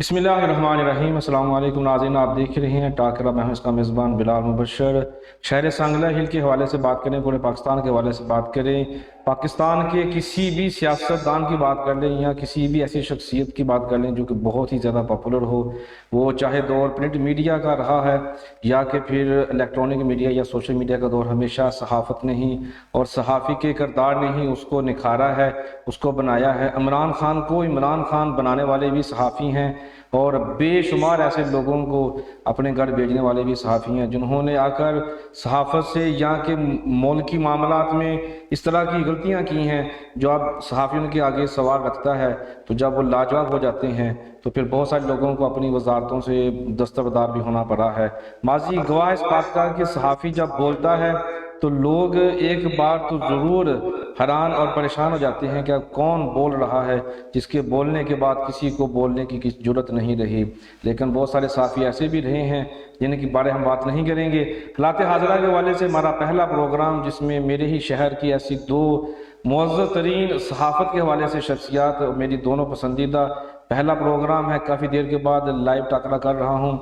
بسم اللہ الرحمن الرحیم۔ السلام علیکم ناظرین، آپ دیکھ رہے ہیں ٹاکرہ، میں ہوں اس کا میزبان بلال مبشر۔ شہر سانگلہ ہل کے حوالے سے بات کریں، پورے پاکستان کے حوالے سے بات کریں، پاکستان کے کسی بھی سیاستدان کی بات کر لیں یا کسی بھی ایسی شخصیت کی بات کر لیں جو کہ بہت ہی زیادہ پاپولر ہو، وہ چاہے دور پرنٹ میڈیا کا رہا ہے یا کہ پھر الیکٹرانک میڈیا یا سوشل میڈیا کا دور، ہمیشہ صحافت نے ہی اور صحافی کے کردار نے ہی اس کو نکھارا ہے، اس کو بنایا ہے۔ عمران خان کو عمران خان بنانے والے بھی صحافی ہیں اور بے شمار ایسے لوگوں کو اپنے گھر بھیجنے والے بھی صحافی ہیں جنہوں نے آ کر صحافت سے یہاں کے ملکی معاملات میں اس طرح کی غلطیاں کی ہیں جو اب صحافیوں کے آگے سوال رکھتا ہے، تو جب وہ لاجواب ہو جاتے ہیں تو پھر بہت سارے لوگوں کو اپنی وزارتوں سے دستبردار بھی ہونا پڑا ہے۔ ماضی گواہ اس بات کا کہ صحافی جب بولتا ہے تو لوگ ایک بار تو ضرور حیران اور پریشان ہو جاتے ہیں کہ اب کون بول رہا ہے، جس کے بولنے کے بعد کسی کو بولنے کی کسی جرت نہیں رہی۔ لیکن بہت سارے صحافی ایسے بھی رہے ہیں جن کے بارے ہم بات نہیں کریں گے۔ حالات حاضرہ کے حوالے سے ہمارا پہلا پروگرام، جس میں میرے ہی شہر کی ایسی دو معزز ترین صحافت کے حوالے سے شخصیات میری دونوں پسندیدہ، پہلا پروگرام ہے، کافی دیر کے بعد لائیو ٹاکرہ کر رہا ہوں،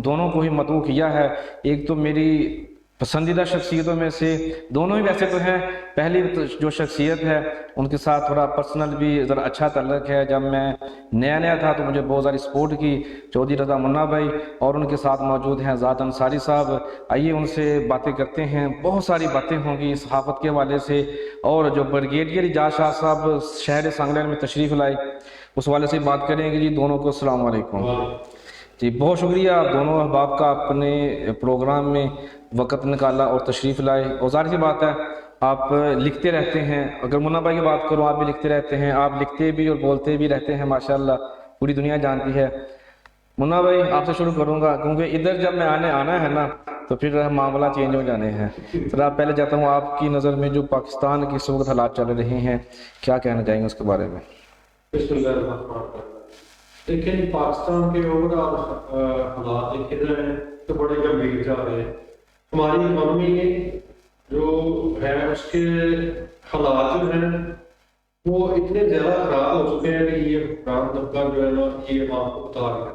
دونوں کو ہی مدعو کیا ہے۔ ایک تو میری پسندیدہ شخصیتوں میں سے دونوں ہی ویسے تو ہیں، پہلی جو شخصیت ہے ان کے ساتھ تھوڑا پرسنل بھی ذرا اچھا تعلق ہے۔ جب میں نیا تھا تو مجھے بہت ساری سپورٹ کی چودھری رضا منا بھائی، اور ان کے ساتھ موجود ہیں ذات انصاری صاحب۔ آئیے ان سے باتیں کرتے ہیں، بہت ساری باتیں ہوں گی صحافت کے حوالے سے، اور جو بریگیڈیئر اعجاز شاہ صاحب شہر سانگلہ میں تشریف لائے اس حوالے سے بات کریں گے۔ جی دونوں کو السلام علیکم۔ جی بہت شکریہ آپ دونوں احباب کا، اپنے پروگرام میں وقت نکالا اور تشریف لائے۔ اور ظاہر سی بات ہے آپ لکھتے رہتے ہیں، اگر منا بھائی کی بات کروں آپ بھی لکھتے رہتے ہیں، آپ لکھتے بھی اور بولتے بھی رہتے ہیں ماشاءاللہ، پوری دنیا جانتی ہے۔ منا بھائی آپ سے شروع کروں گا کیونکہ ادھر جب میں آنا ہے نا تو پھر معاملہ چینج ہو جانے ہیں۔ پھر آپ پہلے چاہتا ہوں آپ کی نظر میں جو پاکستان کی اس وقت حالات چل رہے ہیں کیا کہنا چاہیں گے اس کے بارے میں؟ بسم اللہ الرحمن الرحیم۔ لیکن پاکستان کے اوورآل حالات دیکھے جائیں تو بڑے گمبھیر جا رہے ہیں۔ ہماری اکانومی جو ہے اس کے حالات جو ہیں وہ اتنے زیادہ خراب ہو چکے ہیں کہ یہ حکمران طبقہ جو ہے نا یہ عوام کو بتا رہا ہے۔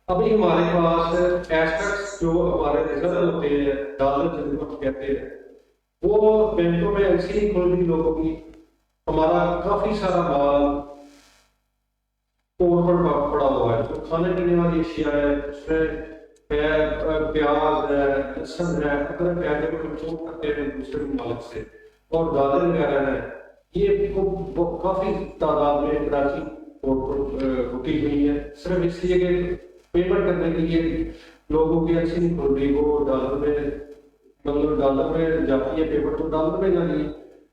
ابھی ہمارے پاس ایسٹس جو ہمارے ریزرو ہوتے ہیں، ڈالر جن کو کہتے ہیں، وہ بینکوں میں ایسی ہی کھل رہی لوگوں کی۔ ہمارا کافی سارا مال اوور پر پڑا ہوا ہے، جو کھانے پینے والی اشیاء ہے، اس میں پیاز ہے، لہسن ہے، ادرک ہے، جو کنٹرول کرتے ہیں دوسرے ممالک سے، اور دالیں وغیرہ ہیں، یہ کافی تعداد میں کراچی رکی ہوئی ہے، صرف اس لیے کہ پیمنٹ کرنے کے لیے لوگوں کی اچھی نہیں کھل رہی، وہ ڈالر میں مطلب ڈالر میں جاتی ہے پیمنٹ، تو ڈالر میں جانی ہے،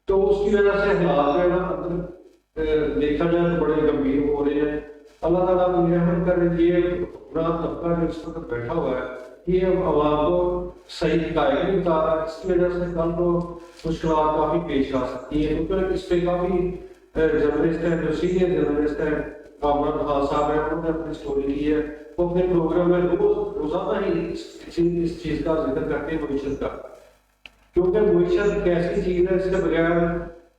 تو اس کی وجہ سے حالات جو ہے نا دیکھا جائے تو بڑے گمبھیر ہو رہے ہیں۔ اللہ تعالیٰ کو رحم کر، یہ حکمران طبقہ جو اس وقت بیٹھا ہوا ہے یہ عوام کو صحیح ہدایت نہیں بتا رہا، اس کی وجہ سے کل کو مشکلات کافی پیش آ سکتی ہیں، کیونکہ اس پہ کافی جرنلسٹ ہیں، جو سینئر جرنلسٹ ہیں، کامران خان صاحب ہیں، انہوں نے اپنی سٹوری کی ہے، وہ اپنے پروگرام میں روزانہ ہی اس چیز کا ذکر کرتے ہیں، معیشت کا، کیونکہ معیشت ایک ایسی چیز ہے اس کے بغیر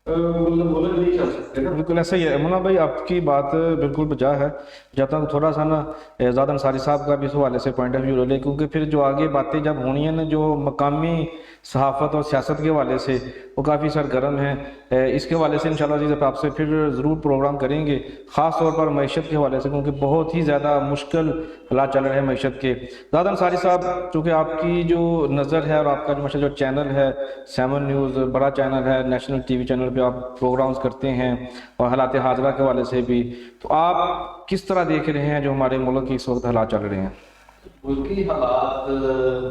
ملک نہیں چل سکتے نا۔ بالکل ایسا ہی ہے منا بھائی، آپ کی بات بالکل بجا ہے۔ چاہتا ہوں تھوڑا سا نا ذات انصاری صاحب کا بھی اس حوالے سے پوائنٹ آف ویو لے، کیونکہ پھر جو آگے باتیں جب ہونی ہیں نا جو مقامی صحافت اور سیاست کے حوالے سے وہ کافی سرگرم ہیں، اس کے حوالے سے انشاءاللہ عزیز آپ سے پھر ضرور پروگرام کریں گے، خاص طور پر معیشت کے حوالے سے، کیونکہ بہت ہی زیادہ مشکل حالات چل رہے ہیں معیشت کے۔ ذات انصاری صاحب، چونکہ آپ کی جو نظر ہے اور آپ کا جو ماشاءاللہ جو چینل ہے 7 نیوز، بڑا چینل ہے، نیشنل ٹی وی چینل پہ آپ پروگرامز کرتے ہیں اور حالات حاضرہ کے حوالے سے بھی، تو آپ کس طرح دیکھ رہے ہیں جو ہمارے ملک کی اس وقت حالات چل رہے ہیں؟ ملکی حالات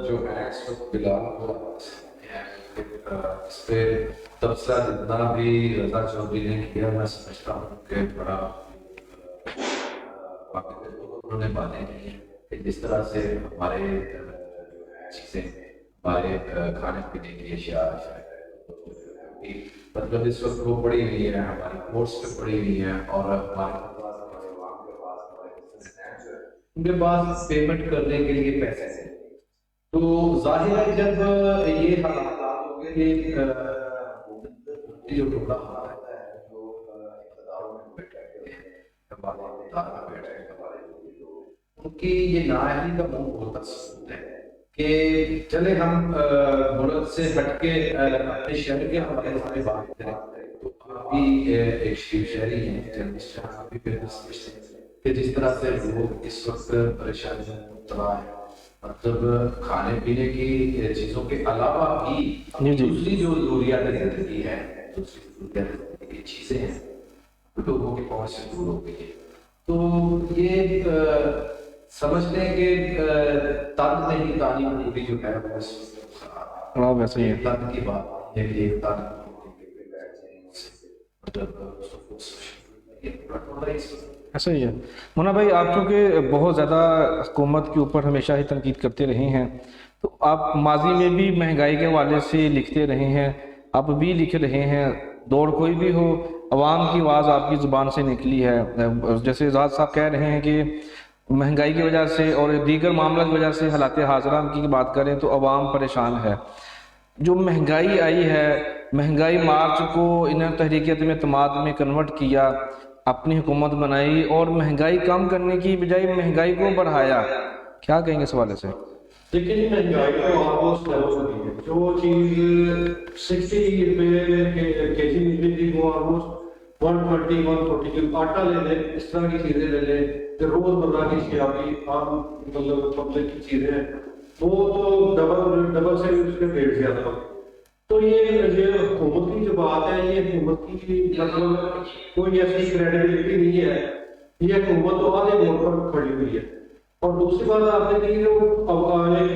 جو ہیں اس وقت بلال اس پہ تبصرہ جتنا بھی رضا چودھری نے کیا، میں سمجھتا ہوں کہ بڑا انہوں نے باتیں کی کہ جس طرح سے ہمارے چیزیں، ہمارے کھانے پینے کی اشیاء مطلب اس وقت وہ پڑی ہوئی ہے، ہماری کورس پہ پڑی ہوئی ہے، اور ہمارے ان کے پاس پیمنٹ کرنے کے لیے پیسے ہیں، تو ظاہر ہے جب یہ حالات ہو گئے جو ٹکڑا ہوتا ہے، جو اقتدار میں بیٹھے ہیں، ہمارے کی یہ نااہلی کا منہ بولتا ثبوت ہے کہ چلے ہم ملک سے ہٹ کے اپنے شہر کے حوالے سے بات کریں تو آپ بھی ایک شریف شہری ہیں جرنلسٹ ہیں، آپ بھی پھر سمجھتے ہیں کہ جس طرح سے لوگ اس وقت پریشانی میں مبتلا ہیں، مطلب کھانے پینے کی چیزوں کے علاوہ بھی دوسری جو ضروریات زندگی ہے، دوسری ضروریات زندگی کی چیزیں ہیں لوگوں کی پہنچ سے دور ہو گئی ہے. تو یہ سمجھ لیں کہ تن نہیں تعلیم پوری جو ہے وہ ہاں ویسے ہی ہے. تن کی بات ہے کہ ایک تن ایسا ہی ہے. مونا بھائی آپ چونکہ بہت زیادہ حکومت کے اوپر ہمیشہ ہی تنقید کرتے رہے ہیں تو آپ ماضی میں بھی مہنگائی کے حوالے سے لکھتے رہے ہیں، آپ بھی لکھ رہے ہیں، دور کوئی بھی ہو عوام کی آواز آپ کی زبان سے نکلی ہے. جیسے اعجاز صاحب کہہ رہے ہیں کہ مہنگائی کی وجہ سے اور دیگر معاملات کی وجہ سے حالات حاضرہ کی بات کریں تو عوام پریشان ہے. جو مہنگائی آئی ہے، مہنگائی مارچ کو انہوں نے تحریک عدم اعتماد میں کنورٹ کیا، اپنی حکومت بنائی اور مہنگائی کم کرنے کی بجائے مہنگائی کو بڑھایا. کیا کہیں گے اس حوالے سے؟ لیکن مہنگائی تو آلموسٹ لیول ہو گئی ہے. جو چیز 60 روپے کے جی ملتی تھی وہ آلموسٹ 120 140 کی آٹا لے لیں، اس طرح کی چیزیں لے لیں جو روز مرہ کی اشیاء عام مطلب پبلک کی چیزیں ہیں وہ تو ڈبل سے اس کے ریٹ زیادہ ہو. تو یہ حکومت کی جو بات ہے، یہ حکومت کی مطلب کوئی ایسی کریڈیبلٹی نہیں ہے. یہ حکومت تو آدھے ووٹ پر کھڑی ہوئی ہے. اور دوسری بات آپ نے کہی جو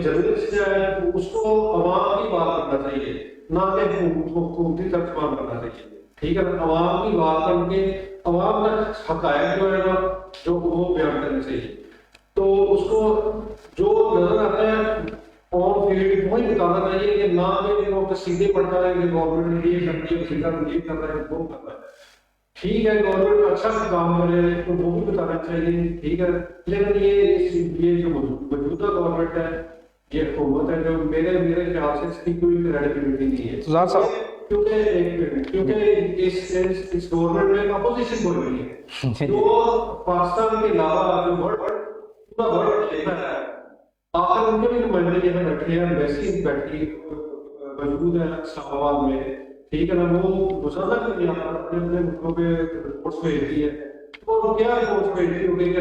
جرنلسٹ ہے اس کو عوام کی بات کرنا چاہیے، نہ کہ حکومتی ترجمان کرنا چاہیے. ٹھیک ہے، عوام کی بات کر کے عوام تک حقائق جو ہے نا جو وہ بیان کرنے چاہیے. تو اس کو جو نظر آتا ہے آن فیلڈ وہی بتانا چاہیے کہ نہ کہ وہ سیدھے پڑتا ہے کہ گورنمنٹ نے یہ کرتی ہے، سیدھا نہیں کر رہا ہے، وہ کر رہا ہے. ٹھیک ہے گورنمنٹ اچھا کام کرے تو وہ بھی بتانا چاہیے، ٹھیک ہے. لیکن یہ جو موجودہ گورنمنٹ ہے، یہ حکومت ہے، جو میرے خیال سے اس کی کوئی کریڈیبلٹی نہیں ہے. کیونکہ اس گورنمنٹ میں اپوزیشن بول رہی ہے جو پاکستان کے علاوہ جو پورا ورلڈ دیکھتا ہے. آخر ان کے بھی نمائندے یہاں بیٹھے ہیں، ایمبیسی بیٹھی موجود ہے اسلام آباد میں. ٹھیک ہے نا، وہ مسلسل اپنے اپنے ملکوں پہ رپورٹس بھیجتی ہے. اور کیا رپورٹس بھیجتی ہوگی کہ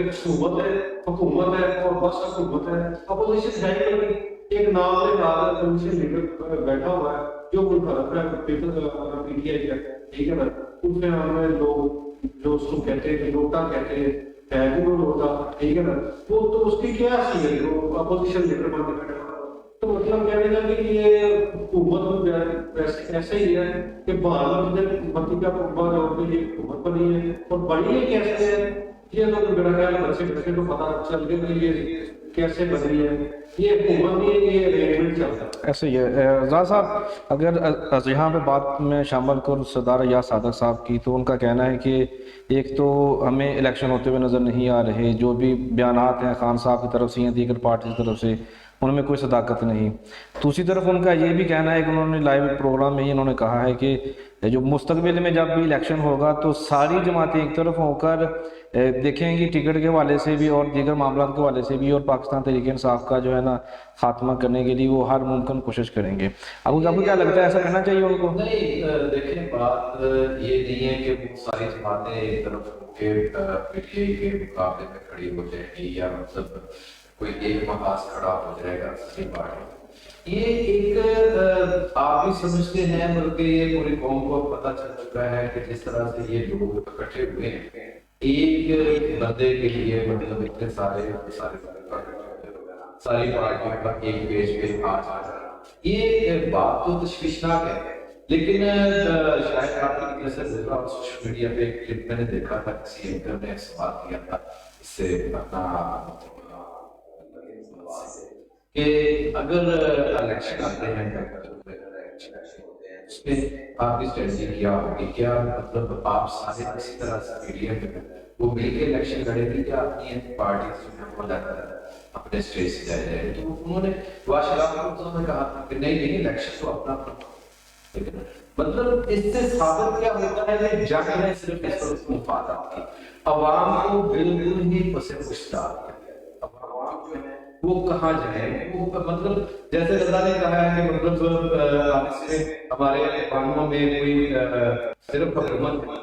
حکومت ہے اور بس حکومت ہے، اپوزیشن ہے ہی نہیں. ایک نام کے بعد اپوزیشن لیڈر بیٹھا ہوا ہے جو منفرد ہے پی ٹی آئی کا. ٹھیک ہے نا، اس میں ہمیں لوگ جو اس کو کہتے ہیں کہ لوٹا کہتے ہیں، ہے بھی وہ لوٹا. ٹھیک ہے نا، وہ تو اس کی کیا حیثیت ہے وہ اپوزیشن لیڈر بن کے بیٹھا ہوا. تو مطلب کہنے کا کہ یہ حکومت ایسا ہی ہے کہ بھارت نے متی کا قربان اور کے لیے حکومت بنی ہے. اور بنی ہے کیسے ہے یہ تو میرا خیال بچے کو پتا چل گیا کہ یہ کیسے بن رہی ہے. یہ حکومت نہیں ہے، یہ ارینجمنٹ چلتا ہے. ایسے ہی ہے. اعجاز صاحب اگر یہاں پہ بات میں شامل کر سردار ایاز صادق صاحب کی، تو ان کا کہنا ہے کہ ایک تو ہمیں الیکشن ہوتے ہوئے نظر نہیں آ رہے، جو بھی بیانات ہیں خان صاحب کی طرف سے یا دیگر پارٹی کی طرف سے ان میں کوئی صداقت نہیں. دوسری طرف ان کا یہ بھی کہنا ہے کہ انہوں نے لائیو پروگرام میں ہی انہوں نے کہا ہے کہ جو مستقبل میں جب بھی الیکشن ہوگا تو ساری جماعتیں ایک طرف ہو کر دیکھیں گی ٹکٹ کے حوالے سے بھی اور دیگر معاملات کے حوالے سے بھی، اور پاکستان تحریک انصاف کا جو ہے نا خاتمہ کرنے کے لیے وہ ہر ممکن کوشش کریں گے. آپ کو کیا لگتا ہے ایسا کرنا چاہیے ان کو؟ نہیں، دیکھیں بات یہ نہیں ہے کہ وہ ساری جماعتیں ایک طرف ہو کے پی ٹی آئی کے مقابلے میں کھڑی ہو جائیں گی یا مطلب کوئی ایک محاذ کھڑا ہو جائے گا ساری پارٹی. یہ ایک آپ بھی سمجھتے ہیں بلکہ یہ پوری قوم کو پتہ چل چکا ہے کہ جس طرح سے یہ لوگ اکٹھے ہوئے ہیں ایک بندے کے لیے، مطلب اتنے ساری پارٹیوں کا ایک پیج پہ آ جانا، یہ بات تو تشویشناک ہے. لیکن شاید آپ کی جیسے سوشل میڈیا پہ ایک کلپ میں نے دیکھا تھا، کسی اینکر نے سوال کیا تھا اس سے اپنا کہ اگر الیکشن آتے ہیں اس میں آپ کی اسٹریٹجی کیا ہوگی، کیا مطلب آپ سارے کسی طرح سے میڈیا میں وہ مل کے الیکشن لڑیں گے یا اپنی پارٹی سے اپنے اسٹیج سے جائے جائے. تو انہوں نے واشنگٹن میں کہا تھا کہ نہیں الیکشن تو اپنا لیکن مطلب اس سے ثابت کیا ہوتا ہے کہ جنگ ہے صرف اس وقت مفادات کی، عوام کو بالکل ہی پسند کشتا عوام وہ کہاں جائیں؟ وہ مطلب جیسے اللہ نے کہا ہے کہ مطلب آپ سے ہمارے قانونوں میں کوئی صرف حکومت ہے،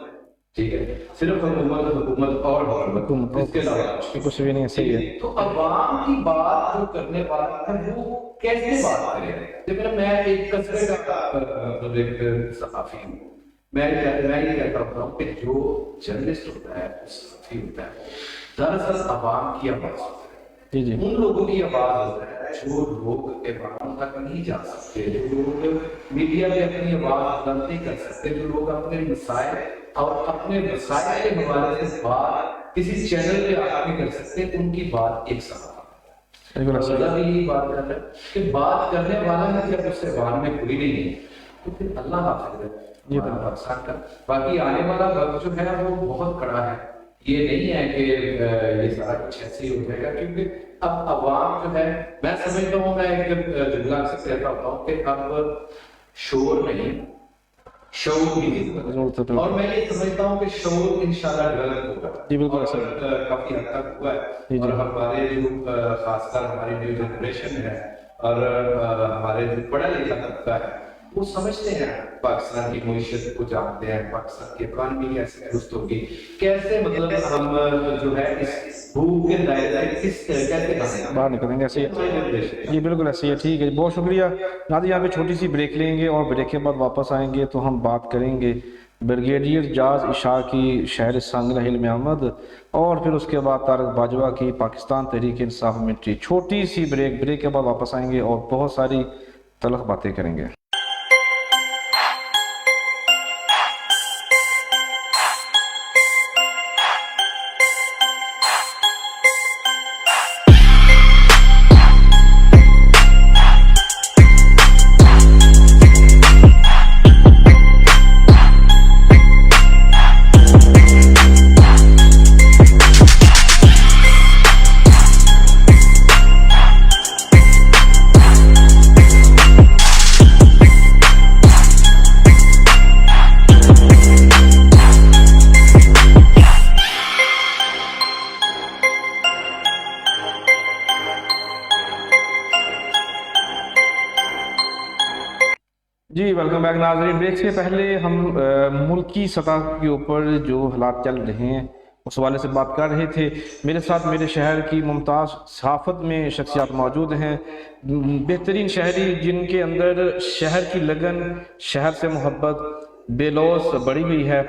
ٹھیک ہے، صرف حکومت اور حکومت، اس کے علاوہ کچھ بھی نہیں، صحیح ہے۔ تو عوام کی بات جو کرنے والا ہے وہ کیسے بات کرے؟ جب میں ایک کثرے کا مطلب ایک صحافی ہوں، میں یہ کہتا ہوں کہ جو جرنلسٹ ہوتا ہے، صحافی ہوتا ہے، دراصل عوام کی آواز ہوتا ہے، جی جی ان لوگوں کی آواز ہوتا ہے جو لوگ عوام تک نہیں جا سکتے، جو لوگ میڈیا میں اپنی آواز بلند نہیں کر سکتے، جو لوگ اپنے مسائل اور اپنے مسائل کے حوالے سے بات کسی چینل پہ آپ نہیں کر سکتے، ان کی بات ایک ساتھ اللہ بھی یہی بات کر رہا ہے کہ بات کرنے والا ہے جب اس سے بعد میں کوئی نہیں ہے تو پھر اللہ حافظ ہے پاکستان کا۔ باقی آنے والا وقت جو ہے وہ بہت کڑا ہے، یہ نہیں ہے کہ یہ سارا کچھ ایسے ہی ہو جائے گا، کیونکہ اب عوام جو ہے، میں سمجھتا ہوں، میں ایک جملہ سے کہتا ہوتا ہوں کہ اب شور نہیں، شعور کی ضرورت ہے، اور میں یہ سمجھتا ہوں کہ شعور انشاءاللہ ڈیولپ ہوگا، جی بالکل اور کافی حد تک ہوا ہے، اور ہمارے جو خاص کر ہماری نیو جنریشن ہے اور ہمارے جو پڑھا لکھا طبقہ ہے وہ سمجھتے ہیں پاکستان کی معیشت کو، جانتے ہیں پاکستان کی اکانومی کیسے درست ہوگی، کیسے مطلب ہم جو ہے اس بھوک کے دائرے کس کیسے باہر نکلیں گے، ایسے ہی جی بالکل ایسے ہی ہے۔ ٹھیک ہے، بہت شکریہ نادر، یہاں پہ چھوٹی سی بریک لیں گے اور بریک کے بعد واپس آئیں گے تو ہم بات کریں گے بریگیڈیئر جاز عشاء کی شہر سانگلہ ہل میں آمد، اور پھر اس کے بعد طارق باجوہ کی پاکستان تحریک انصاف منٹری۔ چھوٹی سی بریک کے بعد واپس آئیں گے اور بہت ساری تلخ باتیں کریں گے۔ جی ویلکم بیک ناظرین، بریک سے پہلے ہم ملکی سطح کے اوپر جو حالات چل رہے ہیں اس حوالے سے بات کر رہے تھے۔ میرے ساتھ میرے شہر کی ممتاز صحافت میں شخصیات موجود ہیں، بہترین شہری جن کے اندر شہر کی لگن، شہر سے محبت بے لوث بڑھی ہوئی ہے۔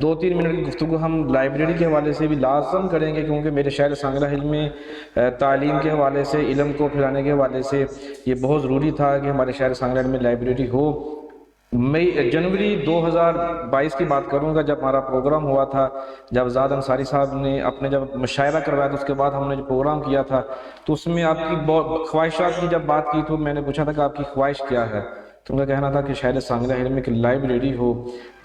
2-3 منٹ کی گفتگو ہم لائبریری کے حوالے سے بھی لازم کریں گے، کیونکہ میرے شہر سانگلہ ہل میں تعلیم کے حوالے سے، علم کو پھیلانے کے حوالے سے یہ بہت ضروری تھا کہ ہمارے شہر سانگلہ ہل میں لائبریری ہو۔ جنوری 2022 کی بات کروں گا، جب ہمارا پروگرام ہوا تھا، جب زاد انصاری صاحب نے اپنے جب مشاعرہ کروایا تھا، اس کے بعد ہم نے جو پروگرام کیا تھا تو اس میں آپ کی خواہشات کی جب بات کی تو میں نے پوچھا تھا کہ آپ کی خواہش کیا ہے، تو ان کا کہنا تھا کہ شہر سانگلہ ہل میں ایک لائبریری ہو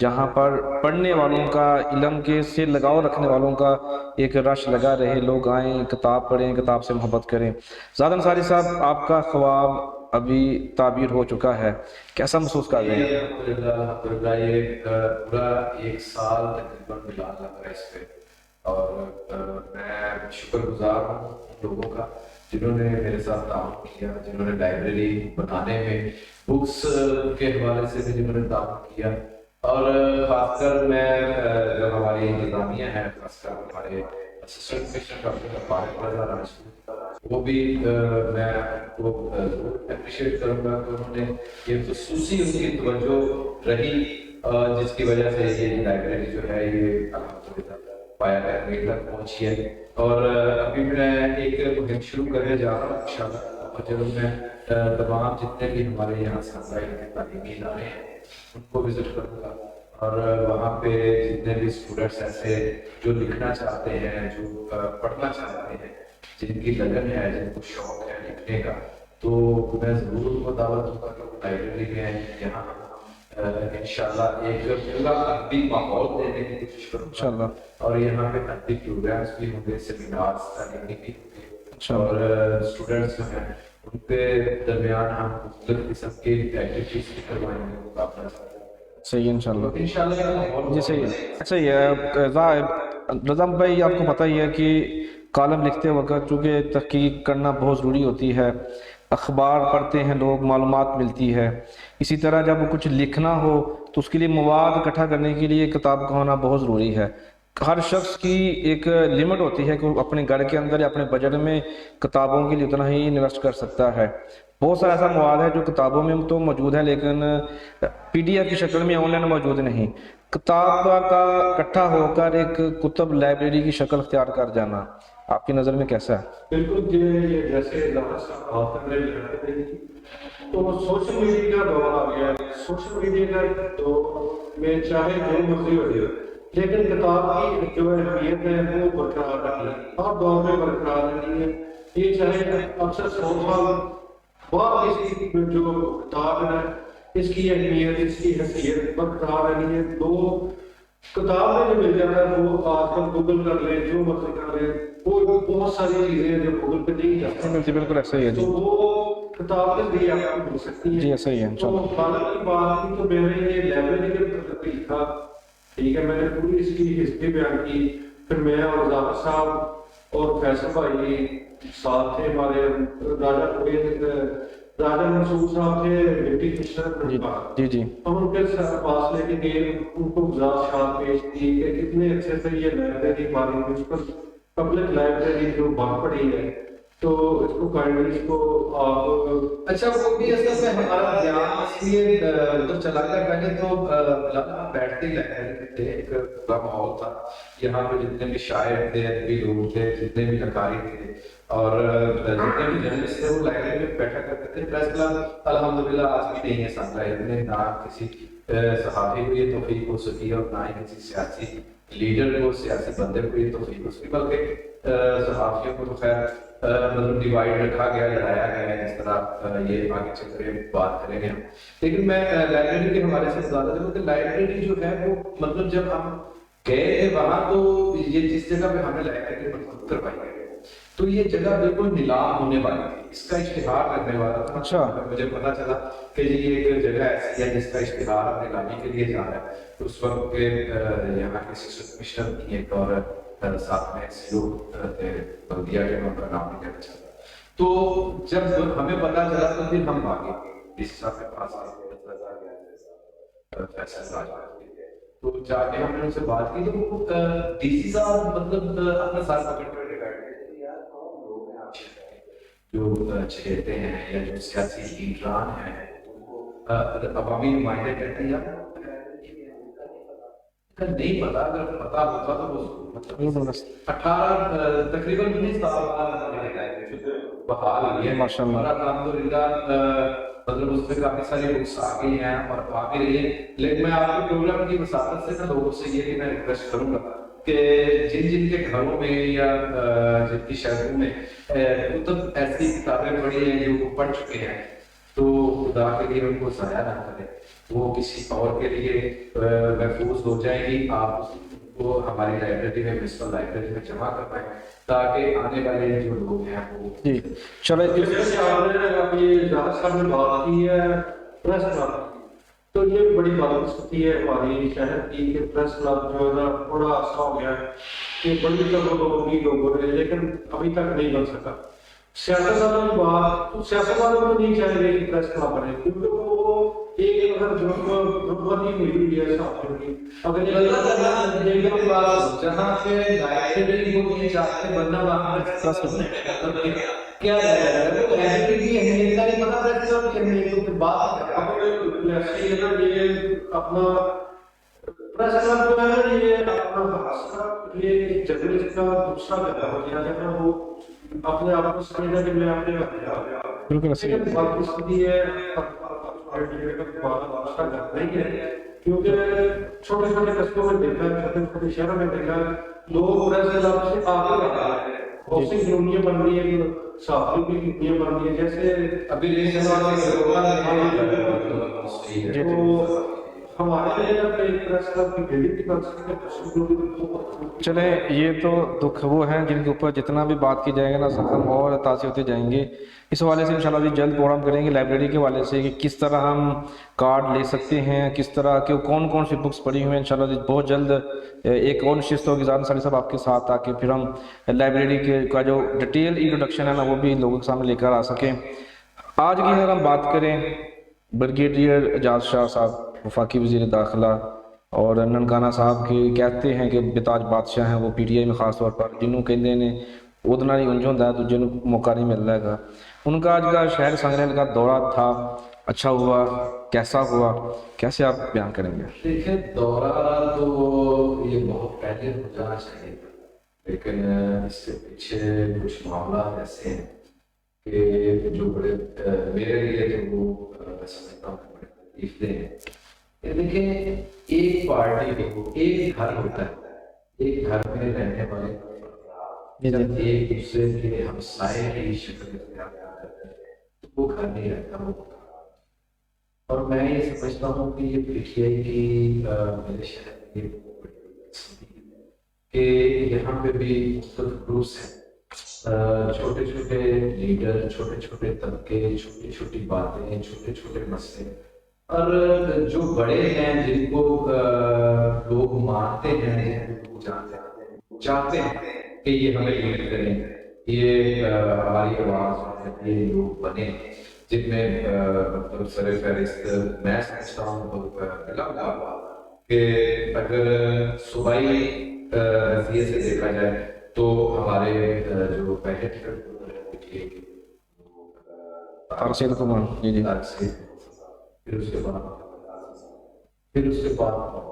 جہاں پر پڑھنے والوں کا، علم کے سے لگاؤ رکھنے والوں کا ایک رش لگا رہے، لوگ آئیں، کتاب پڑھیں، کتاب سے محبت کریں۔ زاد انصاری صاحب، آپ کا خواب ابھی تعبیر ہو چکا ہے، کیسا محسوس کر رہے ہیں؟ الحمدللہ یہ پورا 1 سال تقریباً ملا لگا اس پہ، اور میں شکر گزار ہوں ان لوگوں کا جنہوں نے میرے ساتھ تعاون کیا، جنہوں نے لائبریری بنانے میں بکس کے حوالے سے بھی جنہوں نے تعاون کیا، اور خاص کر میں جب ہماری انتظامیہ ہے، خاص کر ہمارے اسسٹنٹ کمشنر ڈاکٹر طارق رضا راشد، وہ بھی میں کو ضرور اپریشیٹ کروں گا کہ انہوں نے یہ خصوصی ان کی توجہ رہی جس کی وجہ سے یہ لائبریری جو ہے یہ الحمدللہ پایا تکمیل تک پہنچی ہے۔ اور ابھی میں ایک مہم شروع کرنے جا رہا ہوں انشاءاللہ، اور جب میں تمام جتنے بھی ہمارے یہاں سنسائی کے تعلیمی ادارے ہیں ان کو وزٹ کروں گا، اور وہاں پہ جتنے بھی اسٹوڈنٹس ایسے جو لکھنا چاہتے ہیں، جو پڑھنا چاہتے ہیں، جن کی لگن ہے، جن کو شوق ہے لکھنے کا، تو میں ضرور ان کو دعوت دوں گا کہ وہ لائبریری میں یہاں انشاءاللہ ایک پورا ادبی ماحول دینے کی کوشش کروں گا، اور یہاں پہ ادبی پروگرامس بھی ہوں گے، سیمینارز تعلیمی بھی ہوں گے، اور اسٹوڈنٹس جو ہیں ان کے درمیان ہم مختلف قسم کی ایکٹیویٹیز بھی کروائیں گے، مقابلہ صحیح ہے انشاءاللہ۔ انشاءاللہ جی صحیح ہے، صحیح ہے۔ رضا بھائی، آپ کو پتہ ہی ہے کہ کالم لکھتے وقت چونکہ تحقیق کرنا بہت ضروری ہوتی ہے، اخبار پڑھتے ہیں لوگ، معلومات ملتی ہے، اسی طرح جب کچھ لکھنا ہو تو اس کے لیے مواد اکٹھا کرنے کے لیے کتاب کا ہونا بہت ضروری ہے۔ ہر شخص کی ایک لمٹ ہوتی ہے کہ وہ اپنے گھر کے اندر یا اپنے بجٹ میں کتابوں کے لیے اتنا ہی انویسٹ کر سکتا ہے۔ بہت سارا ایسا مواد ہے جو کتابوں میں تو موجود ہے لیکن پی ڈی ایف کی شکل میں آن لائن موجود نہیں۔ کتاب کا اکٹھا ہو کر ایک کتب لائبریری کی شکل اختیار کر جانا آپ کی نظر میں کیسا ہے؟ بالکل یہ جیسے ظاہر صاحب بات کر رہے ہیں تو سوشل میڈیا کا دور آ گیا ہے۔ سوشل میڈیا کا دور میں چاہے جو مرضی ہو جائے لیکن کتاب کی جو اہمیت ہے وہ برقرار رہی ہے، ہر دور میں برقرار رہی ہے۔ یہ چاہے اکثر 100 سال بعد اس کی جو کتاب ہے اس کی اہمیت، اس کی حیثیت برقرار رہی ہے۔ تو کتاب میں جو مل جاتا ہے وہ آج کل گوگل کر لیں، جو مرضی کر لیں، وہ بہت ساری چیزیں ہیں جو گوگل پہ نہیں جاتی۔ جی بالکل ایسا ہی ہے تو وہ کتاب کے ذریعے آپ کو مل سکتی ہے۔ جی ایسا ہی ہے انشاءاللہ۔ تو خالد کی بات کی تو میں نے یہ لائبریری کے متعلق لکھا، ٹھیک ہے، میں نے پوری اس کی ہسٹری بیان کی، پھر میں اور ظاہر صاحب اور فیصل بھائی ساتھ تھے، ہمارے راجہ منصور صاحب تھے ڈپٹی کمشنر، جی ہم ان کے پاس لے کے گئے، ان کو گزارشات پیش کی کہ کتنے اچھے سے یہ لائبریری ہماری میونسپل پبلک لائبریری جو بند پڑی ہے تو اس کو کائنڈلی اس کو آپ اچھا وہ بھی اصل میں ہمارا دھیان اس لیے ادھر چلا گیا، پہلے تو بیٹھتے لائبریری تھے، ایک پورا ماحول تھا، یہاں پہ جتنے بھی شاعر تھے، ادبی لوگ تھے، جتنے بھی لکھاری تھے اور جتنے بھی جرنلسٹ تھے وہ لائبریری میں بیٹھا کرتے تھے۔ پریس کلب الحمدللہ آج بھی نہیں ہے سنگلہ میں، نہ کسی صحافی کو یہ توفیق ہو سکی اور نہ ہی کسی سیاسی لیڈر کو، سیاسی بندے کو یہ توفیق ہو سکی، بلکہ صحافیوں کو تو خیر مطلب ڈیوائڈ رکھا گیا، لڑایا گیا ہے، اس طرح یہ آگے چل کر بات کریں گے ہم۔ لیکن میں لائبریری کے حوالے سے بتا دوں کہ لائبریری جو ہے وہ مطلب جب ہم گئے تھے وہاں تو یہ جس جگہ پہ ہمیں لائبریری منتخب کروائی گئی تو یہ جگہ بالکل نیلام ہونے والی تھی، اس کا اشتہار کرنے والا تھا۔ اچھا مجھے پتا چلا کہ یہ ایک جگہ ایسی ہے جس کا اشتہار نیلامی کے لیے جا رہا ہے، تو اس وقت کے یہاں کے اسسٹنٹ کمشنر کی ایک اور ساتھ میں سی او تھے بلدیہ کے، ان کا نام نہیں لینا چاہتا۔ تو جب ہمیں پتا چلا تو پھر ہم آگے ڈی سی صاحب کے پاس فیصل راج تو جا کے ہم نے ان سے بات کی تو ڈی سی صاحب مطلب اپنا ساتھ پکڑ کر جو چہیتے ہیں یا جو سیاسی لیڈران ہیں، عوامی نمائندے کہتے ہیں نہیں پتا، اگر پتا ہوتا تو وہ مطلب 18 تقریباً 19 سال بحال ہوئی ہے اور الحمدللہ مطلب اس میں کافی ساری بکس آ گئی ہیں اور آ بھی رہی ہیں۔ لیکن میں آپ کے پروگرام کی وساطت سے نا لوگوں سے یہ کہ میں ریکویسٹ کروں گا کہ جن کے گھروں میں یا جن کی شہروں میں کتب ایسی کتابیں پڑھی ہیں جو وہ پڑھ چکے ہیں تو خدا کے لیے ان کو ضائع نہ کریں، وہ کسی اور کے لیے محفوظ ہو جائیں گی۔ آپ کو ہماری لائبریری میں، میونسپل لائبریری میں جمع کروائیں تاکہ آنے والے جو لوگ ہیں وہ جی چلے۔ جیسے آپ نے ابھی ظاہر صاحب نے بات کی ہے پریس کلب، تو یہ بڑی بدقسمتی ہے ہماری شہر کی کہ پریس کلب جو ہے نا تھوڑا عرصہ ہو گیا ہے کہ بڑی تبدیلی لوگوں نے، لیکن ابھی تک نہیں بن سکا۔ سیاستدانوں کی بات تو سیاستدانوں کو نہیں چاہیے کہ پریس کلب بنے، کیونکہ وہ ایک اگر ضرورت ہی ملی ہے صحافیوں کی، اگر جہاں پہ لائبریری کو یہ چاہتے بننا وہاں کیا لائبریری کی اہمیت کا نہیں پتا، پریس کلب کی اہمیت کی بات اپنا پریس کلب جو ہے نا یہ اپنا یہ جرنلسٹ کا دوسرا پیدا ہو گیا ہے، وہ اپنے آپ کو سمجھنا کہ میں اپنے بالکل صحیح بدقسمتی ہے نہیں ہے، کیونکہ چھوٹے چھوٹے قصبوں میں دیکھا ہے، چھوٹے چھوٹے شہروں میں دیکھا ہے لوگ پریس کلب سے آگے بڑھا رہے ہیں، باکسنگ یونین بن رہی ہے، صحافیوں کی یونین بن رہی ہے، جیسے ابھی ہمارے لیے اپنے ایک طرح سے آپ کی بیٹی کی بات کریں چلیں یہ تو دکھ وہ ہیں جن کے اوپر جتنا بھی بات کی جائے گا نا زخم اور تازی ہوتے جائیں گے. اس حوالے سے انشاءاللہ بھی جلد پروگرام کریں گے لائبریری کے حوالے سے کہ کس طرح ہم کارڈ لے سکتے ہیں, کس طرح کے کون کون سی بکس پڑھی ہوئی ہیں. انشاءاللہ بہت جلد ایک اور نشست ہوگی زاد انصاری صاحب آپ کے ساتھ, تاکہ پھر ہم لائبریری کا جو ڈیٹیل انٹروڈکشن ہے نا وہ بھی لوگوں کے سامنے لے کر آ سکیں. آج کی اگر ہم بات کریں بریگیڈیئر اعجاز شاہ صاحب وفاقی وزیر داخلہ اور ننکانہ صاحب کے کہتے ہیں کہ بتاج بادشاہ ہیں وہ پی ٹی آئی میں خاص طور پر جنہوں کہتے ہیں ادنا نہیں انجھ ہوتا ہے تو جنہوں موقع نہیں مل رہا گا. ان کا آج کا شہر سنگریل کا دورہ تھا, اچھا ہوا, کیسا ہوا, کیسے آپ بیان کریں گے؟ دیکھیں دورہ تو یہ بہت پہلے ہو جانا چاہیے تھا, لیکن اس کے پیچھے کچھ معاملات ایسے ہیں کہ جو بڑے میرے لیے تو وہ میں سمجھتا ہوں بڑے تکلیف دہ ہیں. دیکھیں ایک پارٹی کو ایک گھر ہوتا ہے, ایک گھر میں رہنے والے جب ایک دوسرے کے ہمسائے کی شکل اختیار کرتے ہیں تو وہ گھر نہیں رہتا, وہ اور میں یہ سمجھتا ہوں کہ یہ پی ٹی آئی کی میرے شہر میں کہ یہاں پہ بھی مختلف گروپس ہیں, چھوٹے چھوٹے لیڈر, چھوٹے چھوٹے طبقے, چھوٹی چھوٹی باتیں, چھوٹے چھوٹے مسئلے, اور جو بڑے ہیں جن کو لوگ مانتے ہیں, چاہتے ہیں کہ یہ ہمیں لیڈ کریں, یہ ہماری آواز, یہ لوگ بنے جن میں مطلب سر فہرست میں سمجھتا ہوں ملا ہوا کہ اگر صوبائی نظریے سے دیکھا جائے تو ہمارے جو پہلے رشید کمار جی پھر اس کے بعد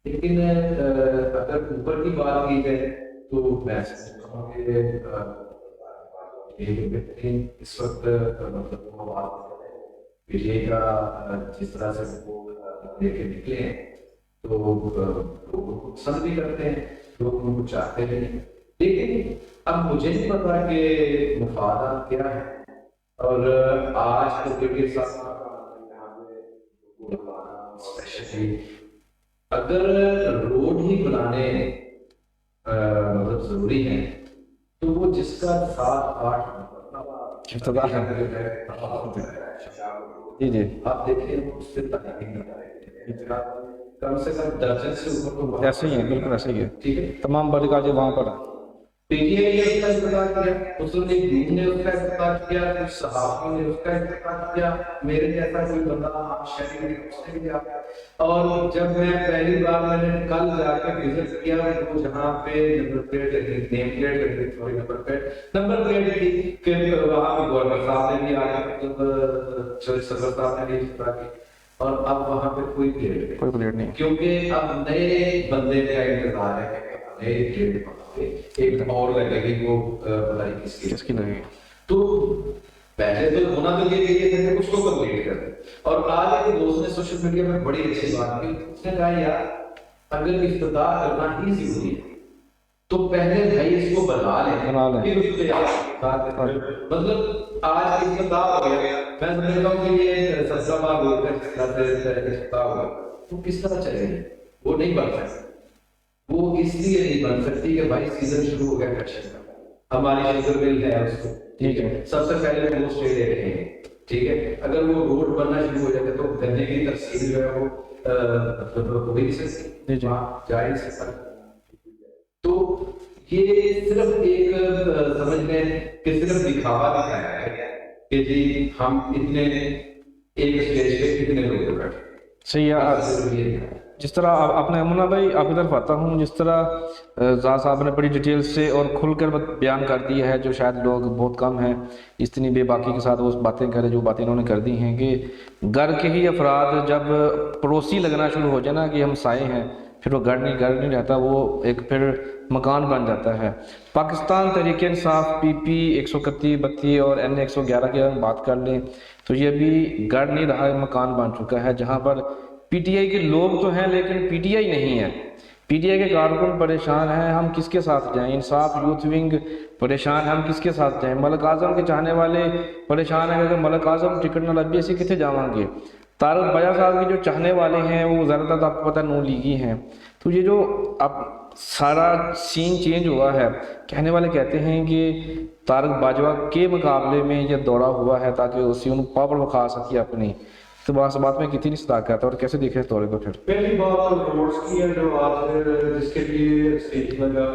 لیکن اگر اوپر کی بات کی جائے تو میں سمجھتا ہوں کہ بہترین اس وقت مطلب پی ٹی آئی کا جس طرح سے وہ لے کے نکلے ہیں تو لوگ پسند بھی کرتے ہیں, لوگ ان کو چاہتے بھی ہیں, لیکن اب مجھے نہیں پتا کہ مفادات کیا ہے. اور آج تو اگر روڈ ہی بنانے مطلب ضروری ہے تو وہ جس کا 7-8 افتتاح ہے جی آپ دیکھیں اس سے کم سے کم درجن سے اوپر ایسے ہی ہے, بالکل ایسے ہی ہے, ٹھیک ہے. تمام بڑی کاجے وہاں پر پی ٹی آئی نے اس کا افتتاح کیا, مسلم لیگ نون نے اس کا افتتاح کیا, کچھ صحافیوں نے اس کا افتتاح کیا, میرے جیسا کوئی بندہ عام شہری نے اس نے کیا. اور جب میں پہلی بار میں نے کل جا کے وزٹ کیا وہ جہاں پہ نمبر پلیٹ تھی کہ وہاں پہ گورنر صاحب نے بھی آ کے مطلب صدر صاحب نے بھی افتتاح کی, اور اب وہاں پہ کوئی پلیٹ نہیں, کیونکہ اب نئے بندے کا انتظار ہے کہ نئے پلیٹ ایک اور لگے گی, وہ بھلائی کس کی لگے گی. تو پہلے تو ہونا تو یہ کہ کچھ کو کمپلیٹ کر دیں. اور آج ایک دوست نے سوشل میڈیا میں بڑی اچھی بات کی, اس نے کہا یار اگر افتتاح کرنا ہی ضروری ہے تو پہلے بھائی اس کو بنا لیں پھر اس پہ مطلب آج افتتاح ہو گیا, میں سمجھتا ہوں کہ یہ 17 بار ہو کر افتتاح ہوا تو کس طرح چلے گی, وہ نہیں بن سکتا. وہ اس لیے نہیں بن سکتی کہ بھائی سیزن شروع ہو گیا کچھ ہماری شوگر مل ہے اس کو, ٹھیک ہے, سب سے پہلے وہ اسٹے دیکھیں گے, ٹھیک ہے. اگر وہ روڈ بننا شروع ہو جاتے تو گنے کی تفصیل جو ہے وہ ہو ہی نہیں سکتی, جا ہی نہیں سکتا. تو یہ صرف ایک سمجھ لیں کہ صرف دکھاوا دکھایا ہے کہ جی ہم اتنے ایک اسٹیج پہ اتنے لوگ بیٹھے. صحیح ہے. جس طرح آپ نے امنا بھائی آپ کی طرف آتا ہوں, جس طرح زاز صاحب نے بڑی ڈیٹیل سے اور کھل کر بیان کر دی ہے جو شاید لوگ بہت کم ہیں اتنی بے باکی کے ساتھ وہ باتیں کریں جو باتیں انہوں نے کر دی ہیں کہ گھر کے ہی افراد جب پڑوسی لگنا شروع ہو جائے نا کہ ہم سائے ہیں, پھر وہ گھر نہیں رہتا, وہ ایک پھر مکان بن جاتا ہے. پاکستان تحریک انصاف پی پی 131 اور این 111 کی اگر بات کر لیں تو یہ بھی گھر نہیں رہا, مکان بن چکا ہے, جہاں پر پی ٹی آئی کے لوگ تو ہیں لیکن پی ٹی آئی نہیں ہے. پی ٹی آئی کے کارکن پریشان ہیں, ہم کس کے ساتھ جائیں. انصاف یوتھ ونگ پریشان ہے, ہم کس کے ساتھ جائیں. ملک اعظم کے چاہنے والے پریشان ہیں کہ ملک اعظم ٹکٹ نہ لبھی اسی کتنے جاواں گے. طارق باجوہ صاحب کے جو چاہنے والے ہیں وہ زیادہ تر آپ کو پتہ نون لیگی ہیں، تو یہ جو اب سارا سین چینج ہوا ہے، کہنے والے کہتے ہیں کہ طارق باجوہ کے مقابلے میں یہ دوڑا ہوا ہے تاکہ اسی ان پاور بکھا سکے اپنی، تو بات میں کتنی صداقت ہے اور کیسے دیکھے اس دورے کو پھر؟ پہلی بات روڈس کی ہے جو آج جس کے لیے اسٹیج لگا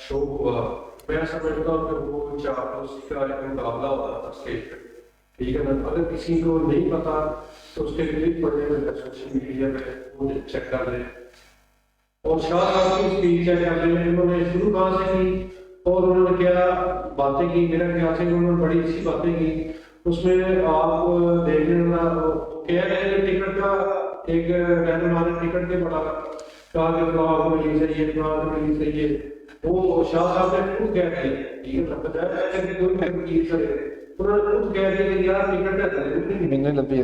شو ہوا، میں سمجھتا ہوں کہ وہ چاپلوسی کا ایک مقابلہ ہوتا تھا اسٹیج پہ، ٹھیک ہے نا؟ اگر کسی کو نہیں پتا تو اس کے کلپ پڑھنے میں سوشل میڈیا پہ وہ چیک کر لیں، اور شاہ صاحب کی اسپیچ چیک کر لیں، انہوں نے شروع کہاں سے کی اور انہوں نے کیا باتیں کی، میرا خیال سے انہوں نے بڑی اچھی باتیں کی۔ اس میں آپ دیکھ لیں کہہ رہے ہیں ٹکٹ کا ایک رہنما نے ٹکٹ کے بڑا کہا کہ فلاں کو ملی چاہیے، فلاں کو ملی چاہیے، وہ شاہ صاحب نے خود کہہ دیا، ٹھیک ہے نا؟ بجائے کہ کوئی تنقید کرے، انہوں نے خود کہہ دیا کہ یار ٹکٹ ہے لبی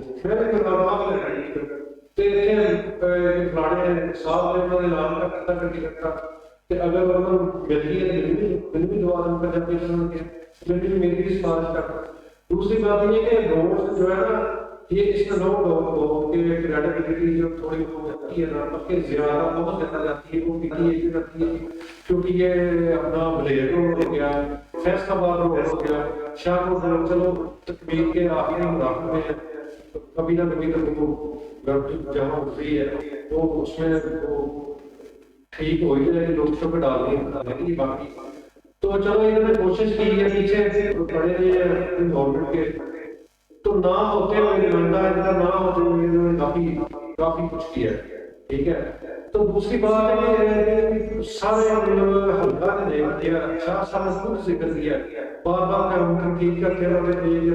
فلانے صاحب نے انہوں نے اعلان کر دیا ٹکٹ کا کہ اگر انہوں نے مل گئی ہے مل بھی دعا ان کا جب بھی انہوں نے کیا میری بھی سفارش کرتا۔ دوسری بات یہ کہ روڈ جو ہے نا یہ اس میں لوگ کہ کریڈیبلٹی جو تھوڑی ہو جاتی ہے نا اس کے زیادہ بہت زیادہ جاتی ہے، وہ پیٹی جاتی ہے کیونکہ یہ اپنا بلیڈ روڈ ہو گیا، فیصل آباد روڈ ہو گیا، شاہ روڈ، چلو تکمیل کے آخری مراحل میں کبھی نہ کبھی تو وہ جہاں ہوتی ہے وہ اس میں ٹھیک ہو ہی جائے، لوگ شو پہ ڈال دیں باقی تو چلو انہوں نے کوشش کی ہے پیچھے پڑے ہیں گورنمنٹ کے، تو نہ ہوتے ہوئے نمائندہ نہ ہوتے ہوئے انہوں نے کافی کچھ کیا ہے، ٹھیک ہے۔ تو دوسری بات ہے کہ سارے حلقہ نے دیکھ دیا، شاہ صاحب نے خود ذکر کیا، بار بار کا ہم تنقید کرتے رہتے ہیں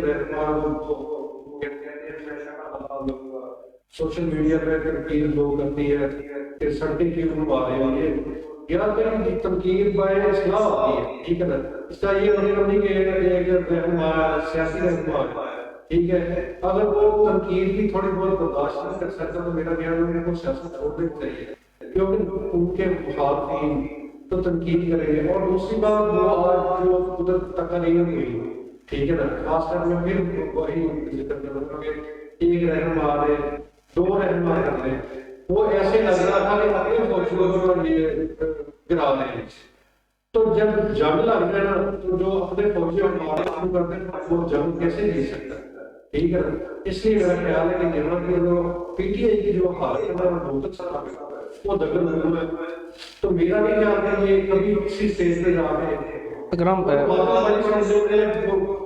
سوشل میڈیا پہ تنقید لوگ کرتی ہے کہ سڑکیں کیوں بنوا رہے ہیں، یا پھر تنقید بائے اصلاح ہوتی ہے، ٹھیک ہے نا؟ اس کا یہ مطلب نہیں کہ ایک رہنما سیاسی رہنما ہے، ٹھیک ہے، اگر وہ تنقید بھی تھوڑی بہت برداشت نہیں کر سکتا تو میرا خیال ہے کہ وہ سیاست چھوڑ دینی چاہیے، کیونکہ ان کے مخالفین تو تنقید کریں گے۔ اور دوسری بات وہ آج جو قدرت تقریر ہوئی، ٹھیک ہے نا، خاص کر میں پھر وہی ذکر کروں گا کہ ایک رہنما نے دو رہنما کرنے، وہ ایسے لگ رہا تھا کہ اپنے فوجیوں کو یہ گرا دیں، تو جب جنگ لگ گیا نا تو جو اپنے فوجیوں کو مارنا شروع کرتے ہیں وہ جنگ کیسے جیت سکتا ہے، ٹھیک ہے نا؟ اس لیے میرا خیال ہے کہ یہاں کی جو پی ٹی آئی کی جو حالت ہے وہ بہت اچھا وہ دگل ہوا ہے، تو میرا بھی خیال ہے کہ کبھی کسی اسٹیج پہ جا کے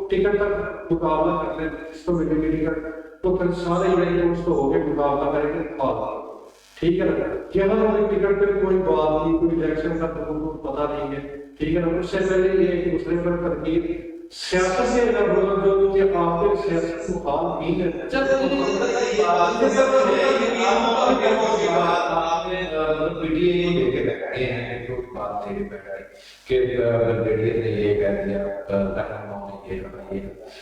ٹکٹ تک مقابلہ کر لیں جس کو ملے گی ٹکٹ تو پھر سارے اس کو ہو گئے مقابلہ کریں گے، ٹھیک ہے نا؟ یہاں ہمیں ٹکٹ پہ کوئی بات نہیں، کوئی الیکشن کا تو پتہ نہیں ہے، ٹھیک ہے نا؟ اس سے پہلے یہ کہ دوسرے پر تنقید سیاست سے اگر جو کہ آپ کے سیاست مخالف نہیں ہے کہ بریگیڈیئر نے یہ کہہ دیا، رہنماؤں نے یہ کہا،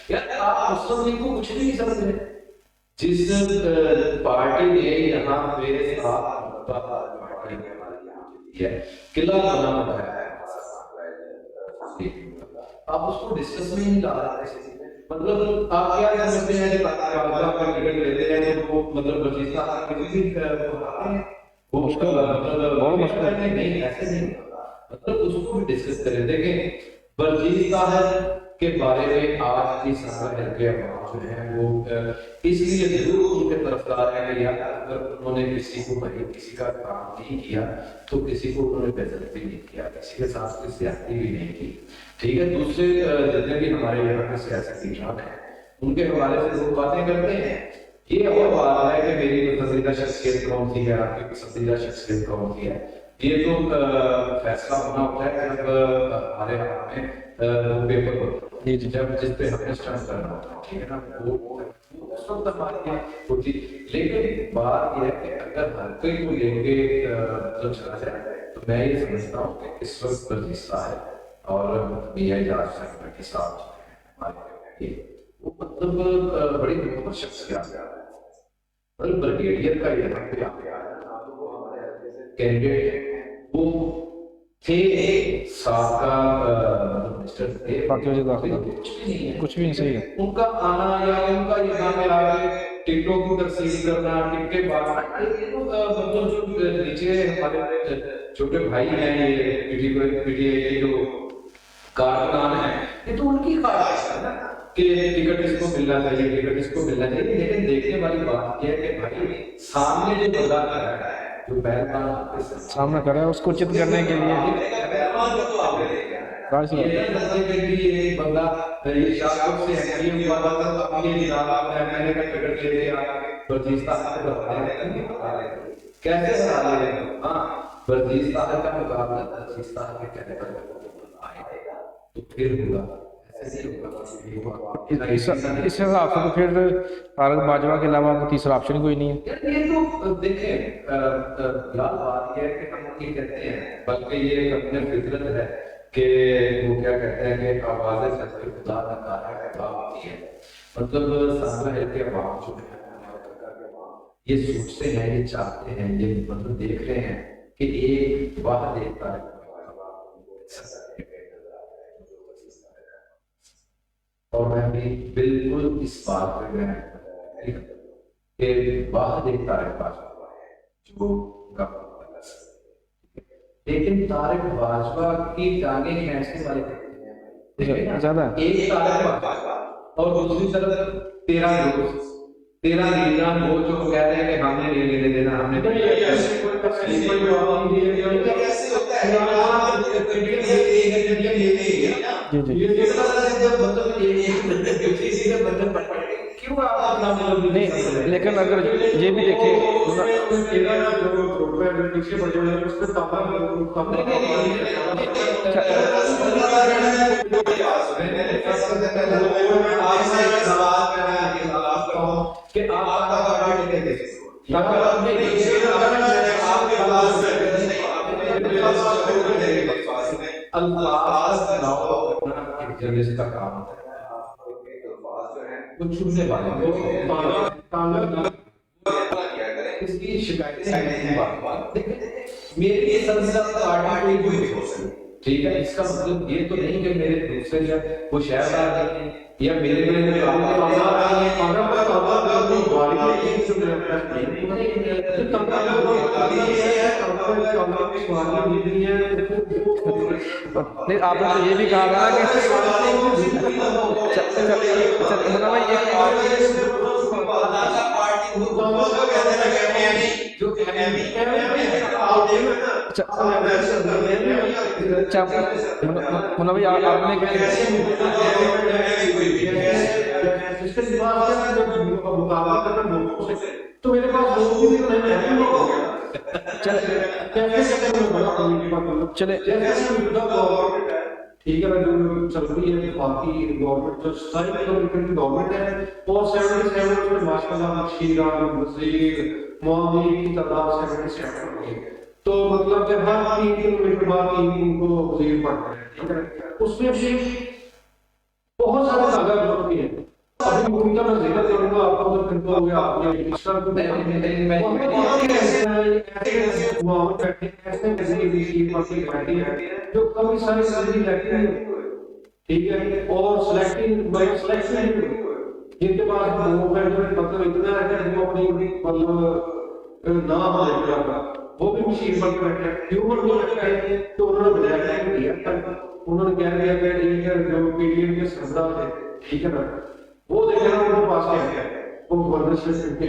یار آپ مسلم لیگ کو کچھ بھی نہیں سمجھ رہے۔ جس پارٹی نے یہاں پہ پارٹی نے قلعہ بنا ہوا ہے، آپ اس کو ڈسکس میں نہیں لا رہے، مطلب آپ کیا سمجھتے ہیں کہ کاغذات کا ٹکٹ لیتے ہیں وہ مطلب بلوچستان وہ مشکل بہت مشکل نہیں، ایسے نہیں، مطلب اس کو بھی ڈسکس کریں۔ دیکھیں بلوچستان کے بارے میں آج کی سارے حلقے عوام جو ہیں وہ اس لیے ضرور ان کے طرفدار ہیں کہ یار اگر انہوں نے کسی کو کسی کا کام نہیں کیا تو کسی کو انہوں نے بےعزتی بھی نہیں کیا، کسی کے ساتھ کوئی زیادتی بھی نہیں کی، ٹھیک ہے۔ دوسرے جتنے بھی ہمارے یہاں کے سیاسی نظام ہیں ان کے حوالے سے لوگ باتیں کرتے ہیں، یہ اور بات ہے کہ میری پسندیدہ شخصیت کون سی ہے، آپ کی پسندیدہ شخصیت کون سی ہے، یہ تو فیصلہ ہونا ہوتا ہے جب ہمارے یہاں میں پیپر جب جس پہ ہمیں اسٹمپ کرنا ہوتا ہے، ٹھیک ہے نا، وہ اس وقت ہماری ہوتی، لیکن بات یہ ہے کہ اگر ہر کوئی کو لے کے مطلب چلا جائے تو میں یہ سمجھتا ہوں کہ اس وقت بلوچستان ہے اور میاں اجاز صاحب کے ساتھ ہمارے وہ مطلب بڑی مقبول شخصیات ہے، مطلب بریگیڈیئر کا یہاں پہ کینڈیڈیٹ ہے، وہ تھے سابقہ منسٹر تھے، باقی وجہ داخلہ کچھ بھی نہیں ہے، کچھ بھی نہیں صحیح ہے، ان کا آنا یا ان کا یہاں پہ آ کے ٹکٹوں کی تقسیم کرنا، ٹکٹیں بانٹنا، مطلب جو نیچے ہمارے چھوٹے بھائی ہیں یہ پی ٹی آئی کے جو کارکنان ہیں، یہ تو ان کی خواہش ہے نا کہ ٹکٹ اس کو ملنا چاہیے، ٹکٹ اس کو ملنا چاہیے. لیکن دیکھنے والی بات یہ ہے کہ بھائی سامنے جو بندہ کھڑا ہے، جو پہلوان سامنا کر رہا ہے، اس کو چت کرنے کے لیے بندہ یہ شاہ سے حکیم ہوا تھا، اپنی نظام میں نے ٹکٹ لے لیا، بلوچستان سے بتا رہے ہیں کیسے ہرا لے رہے ہیں. ہاں بلوچستان کا مقابلہ بلوچستان کے کہنے پر آئے گا تو پھر ہوگا. اس حساب سے تو پھر طارق باجوہ کے علاوہ کوئی تیسرا آپشن کوئی نہیں ہے. یہ تو دیکھیں بلال بات یہ ہے کہ ہم یہ کہتے ہیں، بلکہ یہ اپنے فطرت ہے کہ وہ کیا کہتے ہیں کہ آوازیں سچ خدا کا کارا ہے باب ہوتی ہے. مطلب سامنے ہے کہ عوام جو ہے یہ سوچتے ہیں، یہ چاہتے ہیں، یہ مطلب دیکھ رہے ہیں کہ ایک واحد ایک طارق اور میں بھی بالکل اس بات پہ میں کہ واحد ایک طارق باجوہ ہے جو گورنمنٹ کر سکتے ہیں. لیکن طارق باجوہ کی ٹانگیں کھینچنے والے زیادہ ایک طارق باجوہ اور دوسری طرف 13 لوگ، 13 لیڈران وہ جو کہہ رہے ہیں کہ ہم نے نہیں لینے دینا، ہم نے لیکن اگر یہ بھی دیکھیں کہ جرنلسٹ کا کام ہوتا ہے کچھ چھوٹنے والے اس کی شکایتیں میری پارٹی کوئی بھی ہو سکتی. ٹھیک ہے، اس کا مطلب یہ تو نہیں کہ میرے دوسرے جو وہ شہردار نہیں ہیں یا میرے آپ نے تو یہ بھی کہا تھا منوی آپ نے تو میرے پاس چلے ٹھیک ہے جو چل رہی ہے باقی گورنمنٹ جو ساری گورنمنٹ ہے اور 77 ماشاء اللہ مشیران وزیر معاونین کی تعداد 77 ہوئی ہے. تو مطلب کہ ہر 3 کلومیٹر بعد ان کو وزیر پڑھتے ہیں. ٹھیک ہے، اس میں بھی بہت سارے کاغذ ہوتی ہیں. ابھی ان کا میں ذکر کروں گا، آپ کو پھر تو ہو گیا آپ نے رجسٹر کو جو کبھی ساری سردی لگتی ہے. ٹھیک ہے، اور سلیکٹنگ جن کے پاس مطلب اتنا ہے کہ وہ اپنی مطلب نام لے گا وہ بھی مشین پر بیٹھے ہیومن کو بیٹھے تو انہوں نے بجائے کیا، انہوں نے کہہ دیا کہ یہ جو پی ڈی ایم کے سردار تھے، ٹھیک ہے نا، وہ دیکھنا ان کے پاس کیا ہے، وہ گورنر سے کے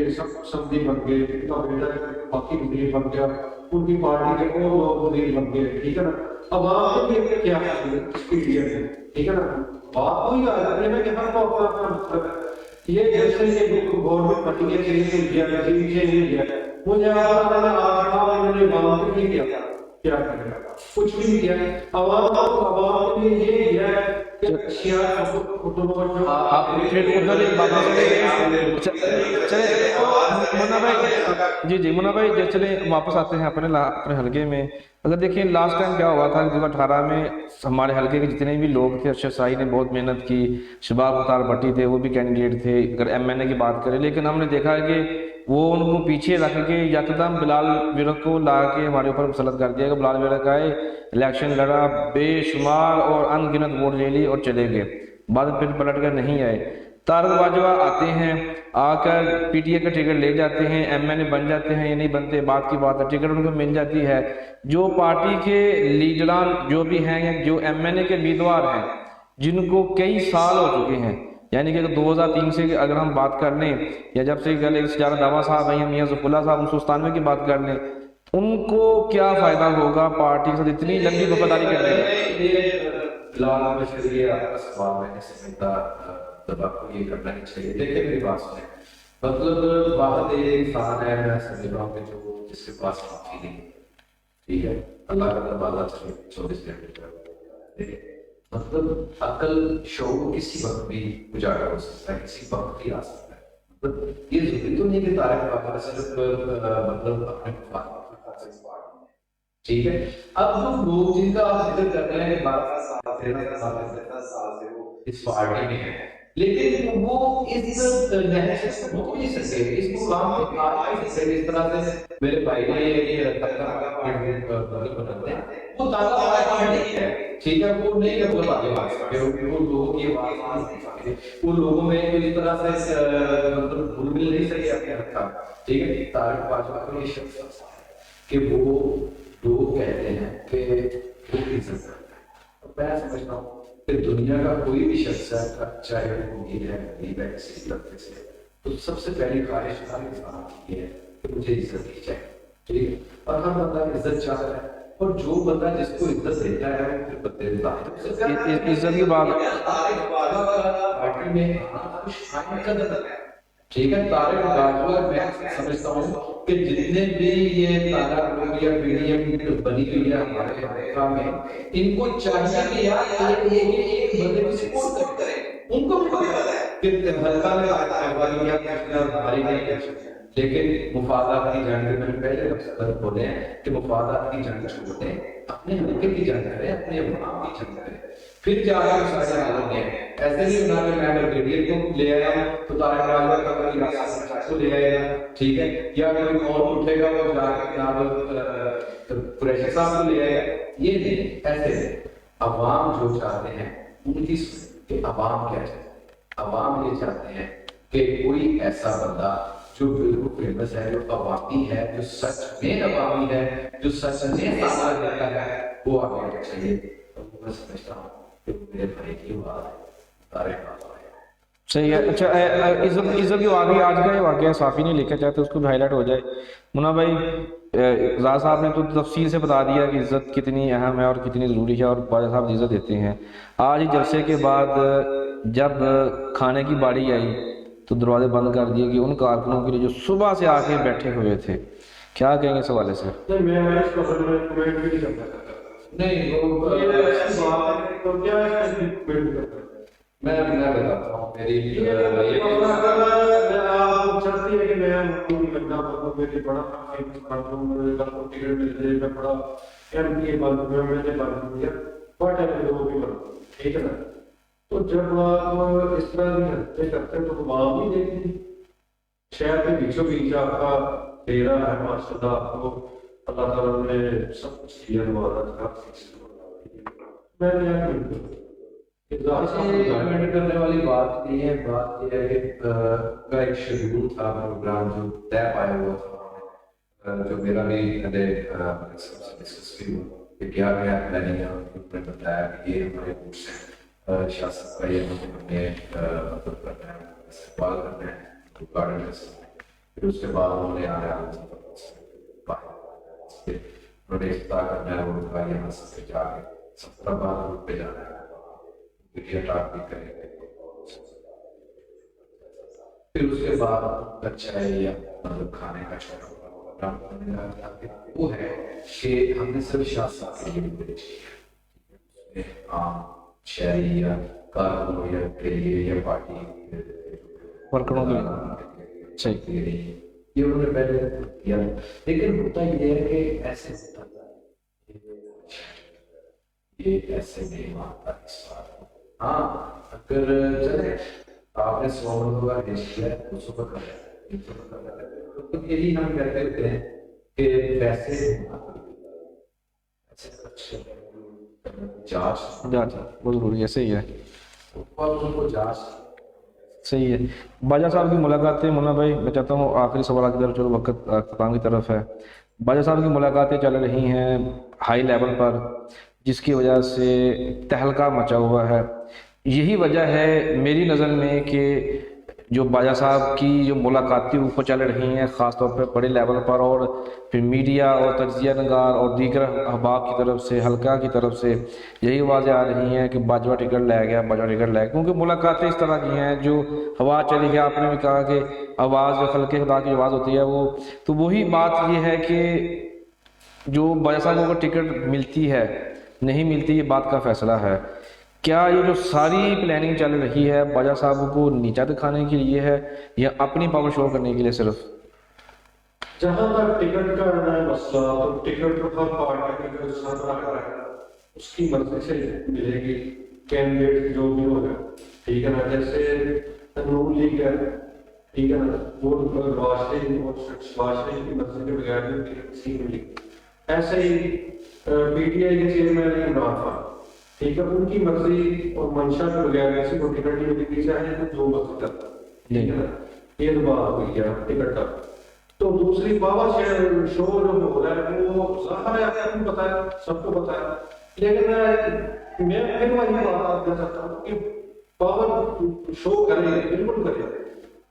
سمدھی بن گئے، ان کا بیٹا باقی وزیر بن گیا، ان کی پارٹی کے اور لوگ وزیر بن گئے. ٹھیک ہے نا، عوام کے لیے کیا ہے پی ڈی ایم ہے. ٹھیک ہے نا، بات وہی آ جاتی ہے کہ ہر کو اپنا مطلب ہے. یہ جیسے یہ گورنمنٹ پارٹی کے چینج کیا گیا، مجھے انہوں نے عوام کے لیے کیا کرے گا، کچھ بھی نہیں کیا. عوام کے لیے یہ کیا ہے کہ جی منا بھائی چلے واپس آتے ہیں اپنے حلقے میں. اگر دیکھیں لاسٹ ٹائم کیا ہوا تھا 2018 میں ہمارے حلقے کے جتنے بھی لوگ تھے، ارشد سائی نے بہت محنت کی، شباب مختار بھٹی تھے وہ بھی کینڈیڈیٹ تھے اگر ایم این اے کی بات کریں، لیکن ہم نے دیکھا ہے کہ وہ ان کو پیچھے رکھ کے یکدم بلال ویرک کو لا کے ہمارے اوپر مسلط کر دیا کہ بلال ویرک آئے، الیکشن لڑا، بے شمار اور ان گنت ووٹ لے لی اور چلے گئے، بعد پھر پلٹ کر نہیں آئے. طارق باجوہ آتے ہیں، آ کر پی ٹی اے کا ٹکٹ لے جاتے ہیں، ایم این اے بن جاتے ہیں یا نہیں بنتے بات کی بات ہے، ٹکٹ ان کو مل جاتی ہے۔ جو پارٹی کے لیڈران جو بھی ہیں یا جو ایم این اے کے امیدوار ہیں جن کو کئی سال ہو چکے ہیں، یعنی کہ 2003 سے اگر ہم بات کر لیں یا جب سے ایک سجارہ دعویٰ صاحب ہیں یا میاں ظفر اللہ صاحب 1997 کی بات کر لیں، ان کو کیا فائدہ ہوگا پارٹی کے ساتھ اتنی لمبی وفاداری کرنے کا؟ یہ بلال مبشر یہ آپ کا سوال ہے، اس سمجھتا تب آپ کو یہ کرنا ہی چاہیے۔ دیکھیں میری بات سنیں، مطلب واحد ایک انسان ہے، میں سمجھ رہا ہوں کہ جو جس کے پاس معافی نہیں، ٹھیک ہے، اللہ کا دروازہ 24 گھنٹے کا، مطلب عقل شعور کسی وقت بھی اجاگر ہو سکتا ہے، کسی وقت بھی آ سکتا ہے۔ مطلب یہ ضروری تو نہیں کہ طارق باجوہ صرف مطلب اپنے مفاد کی خاطر اس پارٹی میں، ٹھیک ہے۔ اب جو لوگ جن کا آپ ذکر کر رہے ہیں 12 سال 13 سال سے وہ اس پارٹی میں ہیں، لیکن وہ اس نہج سے ہو نہیں سکے، اس مقام پہ آ نہیں سکے۔ اس طرح سے میرے بھائی نے یہ بناتے ہیں، وہ تازہ پارٹی نہیں ہے، ٹھیک ہے، وہ نہیں مطلب آگے بڑھ سکتے، وہ لوگوں کی آواز نہیں سکتے، وہ لوگوں میں اس طرح سے مطلب گھل مل نہیں سکے اپنے رکھا، ٹھیک ہے۔ طارق باجوہ کو یہ شخص کہ وہ لوگ کہتے ہیں کہ وہ عزت کرتا ہے، میں سمجھتا ہوں کہ دنیا کا کوئی بھی شخص ہے، چاہے وہ امیر ہے غریب ہے کسی طبقے سے، تو سب سے پہلی خواہش ہر انسان کی ہے کہ مجھے عزت دی جائے، ٹھیک ہے، اور ہر بندہ عزت چاہتا ہے، اور جو بندہ جس کو عزت دیتا ہے وہ پھر بندے عزت کی بات پارٹی میں خوش آئند کا نظر ہے، ٹھیک ہے۔ طارق باجوہ میں سمجھتا ہوں کہ جتنے بھی یہ تالا گروپ یا پی ڈی ایم بنی ہوئی ہے ہمارے حلقہ میں، ان کو چاہیے کہ یار ایک بندے کو سپورٹ کریں، ان کو بھی پتہ ہے کہ حلقہ میں احوالی یا ہماری نہیں کر سکتے، لیکن مفادات کی جنگ میں پہلے لفظ بولے ہیں کہ مفادات کی جنگ چھوڑ دیں، اپنے حلقے کی جنگ کریں، اپنے عوام کی جنگ کریں، پھر جا کے سارے حالت ہیں۔ ایسے نہیں ہونا کہ میں بریگیڈیئر کو لے آیا تو طارق باجوہ کا کوئی راستہ کو لے آئے گا، ٹھیک ہے، یا کوئی اور اٹھے گا وہ جا کے جناب قریشی صاحب کو لے آئے گا، یہ نہیں، ایسے عوام جو چاہتے ہیں ان کی سنیں کہ عوام کیا چاہتے ہیں۔ عوام یہ چاہتے ہیں کہ کوئی ایسا بندہ جو بالکل فیمس ہے، جو عوامی ہے، جو سچ میں عوامی ہے، جو سچ میں سامنے رہتا ہے، وہ آگے آنا چاہیے۔ میں سمجھتا ہوں کہ میرے بھائی کی بات ہے طارق باجوہ ہے۔ صحیح ہے۔ اچھا عزت کی واقعی آج کا یہ واقعہ صافی نہیں لکھا چاہتے، اس کو بھی ہائی لائٹ ہو جائے۔ منا بھائی، زاہد صاحب نے تو تفصیل سے بتا دیا کہ عزت کتنی اہم ہے اور کتنی ضروری ہے، اور باجوہ صاحب عزت دیتے ہیں۔ آج جلسے کے بعد جب کھانے کی باری آئی تو دروازے بند کر دیے کہ ان کارکنوں کے لیے جو صبح سے آ کے بیٹھے ہوئے تھے، کیا کہیں گے اس حوالے سے؟ میں اس کو کمنٹ بھی نہیں کرتا، نہیں وہ یہ ایسی بات ہے تو کیا اس کو کمنٹ کرتا ہے؟ میں بتاتا ہوں میری آپ چاہتی ہے کہ میں لگنا پڑوں، میری بڑا فیمس بن دوں، میرے کو ٹکٹ مل جائے، میں بڑا ایم پی اے بن دوں، میں نے بن دیا واٹ ایور جو بھی بن، ٹھیک ہے نا۔ تو جب آپ اس طرح کی حرکتیں کرتے ہیں تو عوام بھی دیکھتی ہے، شہر کے بیچوں بیچ آپ کا ڈیرا ہے، ماشاء اللہ آپ کو اللہ تعالیٰ نے سب کچھ کیا، میں نے کمنٹ کرنے والی بات نہیں ہے، بات یہ ہے کہ کا ایک شیڈول تھا پروگرام جو طے پایا ہوا تھا، جو میرا بھی ڈسکس بھی ہوا کہ کیا کیا پلاننگ ہے، انہوں نے بتایا کہ یہ ہمارے روٹس ہیں سیاست کا، یہ ہمیں مطلب کرنا ہے، استقبال کرنا ہے گارڈن میں، پھر اس کے بعد انہوں نے آیا انہوں نے افتتاح کرنا ہے، وہ کہا یہاں سے جا کے 17 بار روٹ پہ جانا ہے، ٹاک بھی کریں گے، پھر اس کے بعد اچھا ہے یا مطلب کھانے کا چھوٹا پروگرام وہ ہے کہ ہم نے صرف سیاست کے لیے بھی چاہیے، عام شہری یا کارکنوں یا کے لیے یا پارٹی ورکروں کے لیے، صحیح، یہ انہوں نے پہلے کیا، لیکن ہوتا یہ ہے کہ ایسے یہ ایسے نہیں مانتا اس بات کو۔ ہاں اگر چلے آپ نے 100 لوگوں کا دیش کیا ہے، 200 کا کر ہے، 300 کا کر ہے، تو یہی ہم کہتے ہوتے ہیں کہ پیسے جانچ وہ ضروری ہے، صحیح ہے۔ اور ان کو جانچ صحیح ہے. باجا صاحب کی ملاقاتیں، مولانا بھائی میں چاہتا ہوں آخری سوالات کی طرف، چلو وقت اختتام کی طرف ہے. باجا صاحب کی ملاقاتیں چل رہی ہیں ہائی لیول پر، جس کی وجہ سے تہلکہ مچا ہوا ہے. یہی وجہ ہے میری نظر میں کہ جو باجا صاحب کی جو ملاقاتیں اوپر چل رہی ہیں خاص طور پہ بڑے لیول پر، اور پھر میڈیا اور تجزیہ نگار اور دیگر احباب کی طرف سے، حلقہ کی طرف سے یہی آوازیں آ رہی ہیں کہ باجوہ ٹکٹ لے گیا، باجوہ ٹکٹ لے گیا. کیونکہ ملاقاتیں اس طرح کی ہیں جو ہوا چلی ہے. آپ نے بھی کہا کہ آواز جو خلق خدا کی آواز ہوتی ہے وہ، تو وہی بات یہ ہے کہ جو باجا صاحب کو ٹکٹ ملتی ہے نہیں ملتی، یہ بات کا فیصلہ ہے. کیا یہ جو ساری پلاننگ چل رہی ہے باجا صاحب کو نیچا دکھانے کے لیے ہے یا اپنی پاور شو کرنے کے لیے صرف؟ جہاں تک ٹکٹ کا ہے مسئلہ، تو ٹکٹ ہر پارٹی کا جو سربراہ ہے اس کی مرضی سے ملے گی. کینڈیڈیٹ جو بھی ہوگا، ٹھیک ہے نا، جیسے نون لیگ ہے، ٹھیک ہے نا، وہ نواز شریف کی مرضی کے بغیر کسی کو ملی. ایسے ہی پی ٹی آئی کے چیئرمین عمران خان، ٹھیک ہے، ان کی مرضی اور منشا کے بغیر کسی کو ٹکٹ نہیں ملتی، چاہے جو مرضی کرتا. ٹھیک ہے نا، یہ تو بات ہو گئی ہے ٹکٹ کا. تو دوسری پاور شو جو ہو رہا ہے وہ ظاہر ہے، آپ کو پتا ہے، سب کو پتا ہے. لیکن میں پھر وہی بات آپ کہہ سکتا ہوں کہ پاور شو کرے، بالکل کرے،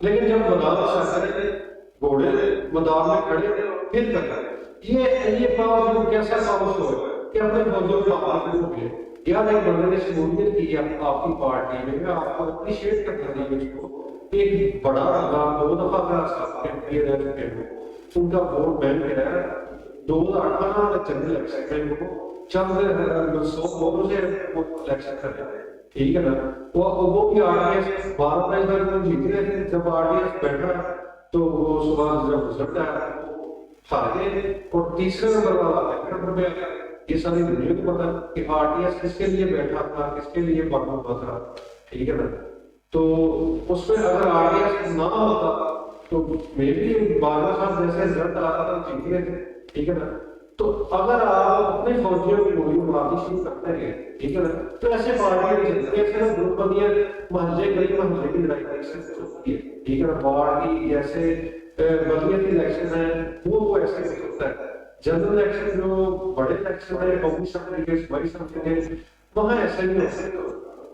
لیکن جب میدان سے کرے، گھوڑے میدان میں کھڑے پھر کرے. یہ پاور شو کیسا پاور شو ہے کہ اپنے فوجوں کے آواز کو ملے. یاد ایک بندے نے شمولیت کی ہے آپ کی پارٹی میں، آپ کو اپریشیٹ کرنا چاہیے اس کو. ایک بڑا دو دفعہ کا کیمپین رہ چکے ہیں، ان کا ووٹ بینک ہے. 2018 میں جنرل الیکشن میں وہ چند 100 ووٹوں سے وہ الیکشن کر رہے ہیں. ٹھیک ہے نا، وہ بھی آر ڈی ایس 12 پرائز میں جیت رہے تھے. جب آر ڈی ایس بیٹھا تو وہ صبح جب رزلٹ آیا ہار گئے اور تیسرے نمبر والا سیکنڈ پہ آیا. یہ ساری دنیا کو پتا کہ آر ٹی ایس کس کے لیے بیٹھا تھا، کس کے لیے پڑھا ہوا تھا. ٹھیک ہے نا، تو اس میں اگر آر ٹی ایس نہ ہوتا تو میری باجوہ صاحب جیسے رزلٹ آتا تھا جیت گئے تھے. ٹھیک ہے نا، تو اگر آپ اپنے فوجیوں کی گولی مارنی شروع کرتے ہیں، ٹھیک ہے نا، تو ایسے پارٹیاں چلتی ہیں، صرف گروپ بندیاں محلے گلی محلے کی لڑائی سے ہوتی ہے. ٹھیک ہے نا، وارڈ کی جیسے بلدیاتی الیکشن ہے وہ ایسے ہو سکتا ہے. جنرل الیکشن جو بڑے الیکشن ہے، قومی اسمبلی کے صوبائی اسمبلی کے، وہاں ایسے نہیں ہوتے.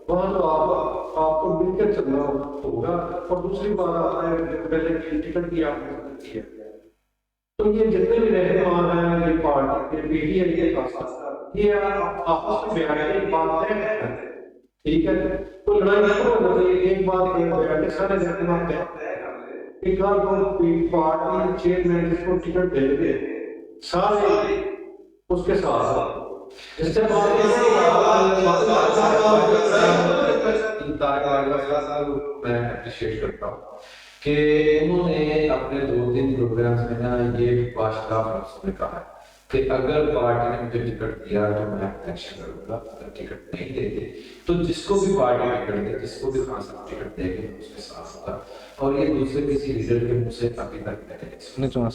وہاں تو آپ کو مل کر چلنا ہوگا. اور دوسری بات آپ نے پہلے کی ٹکٹ کی آپ نے کی ہے، تو یہ جتنے بھی رہنما ہیں یہ پارٹی کے پی ٹی آئی کے پاس یہ آپس میں بیان ایک بات طے ہے. ٹھیک ہے، تو لڑائی شروع ہو جاتی ہے. ایک بات ایک بیان کے سارے رہنما طے کہ کل کو پارٹی چیئرمین جس کو ٹکٹ دے دے سارے اس کے ساتھ اس سے میں اپریشیٹ کرتا ہوں کہ انہوں نے اپنے 2-3 پروگرامز میں نا یہ باشکاف لفظ میں کہا ہے کہ اگر پارٹی نے مجھے ٹکٹ دیا تو میں الیکشن کروں گا، اگر ٹکٹ نہیں دیتے تو جس کو بھی پارٹی ٹکٹ دے، جس کو بھی خان صاحب ٹکٹ دے گی اس کے ساتھ ہوگا. اور یہ دوسرے کسی لیڈر کے منہ سے ابھی تک میں نے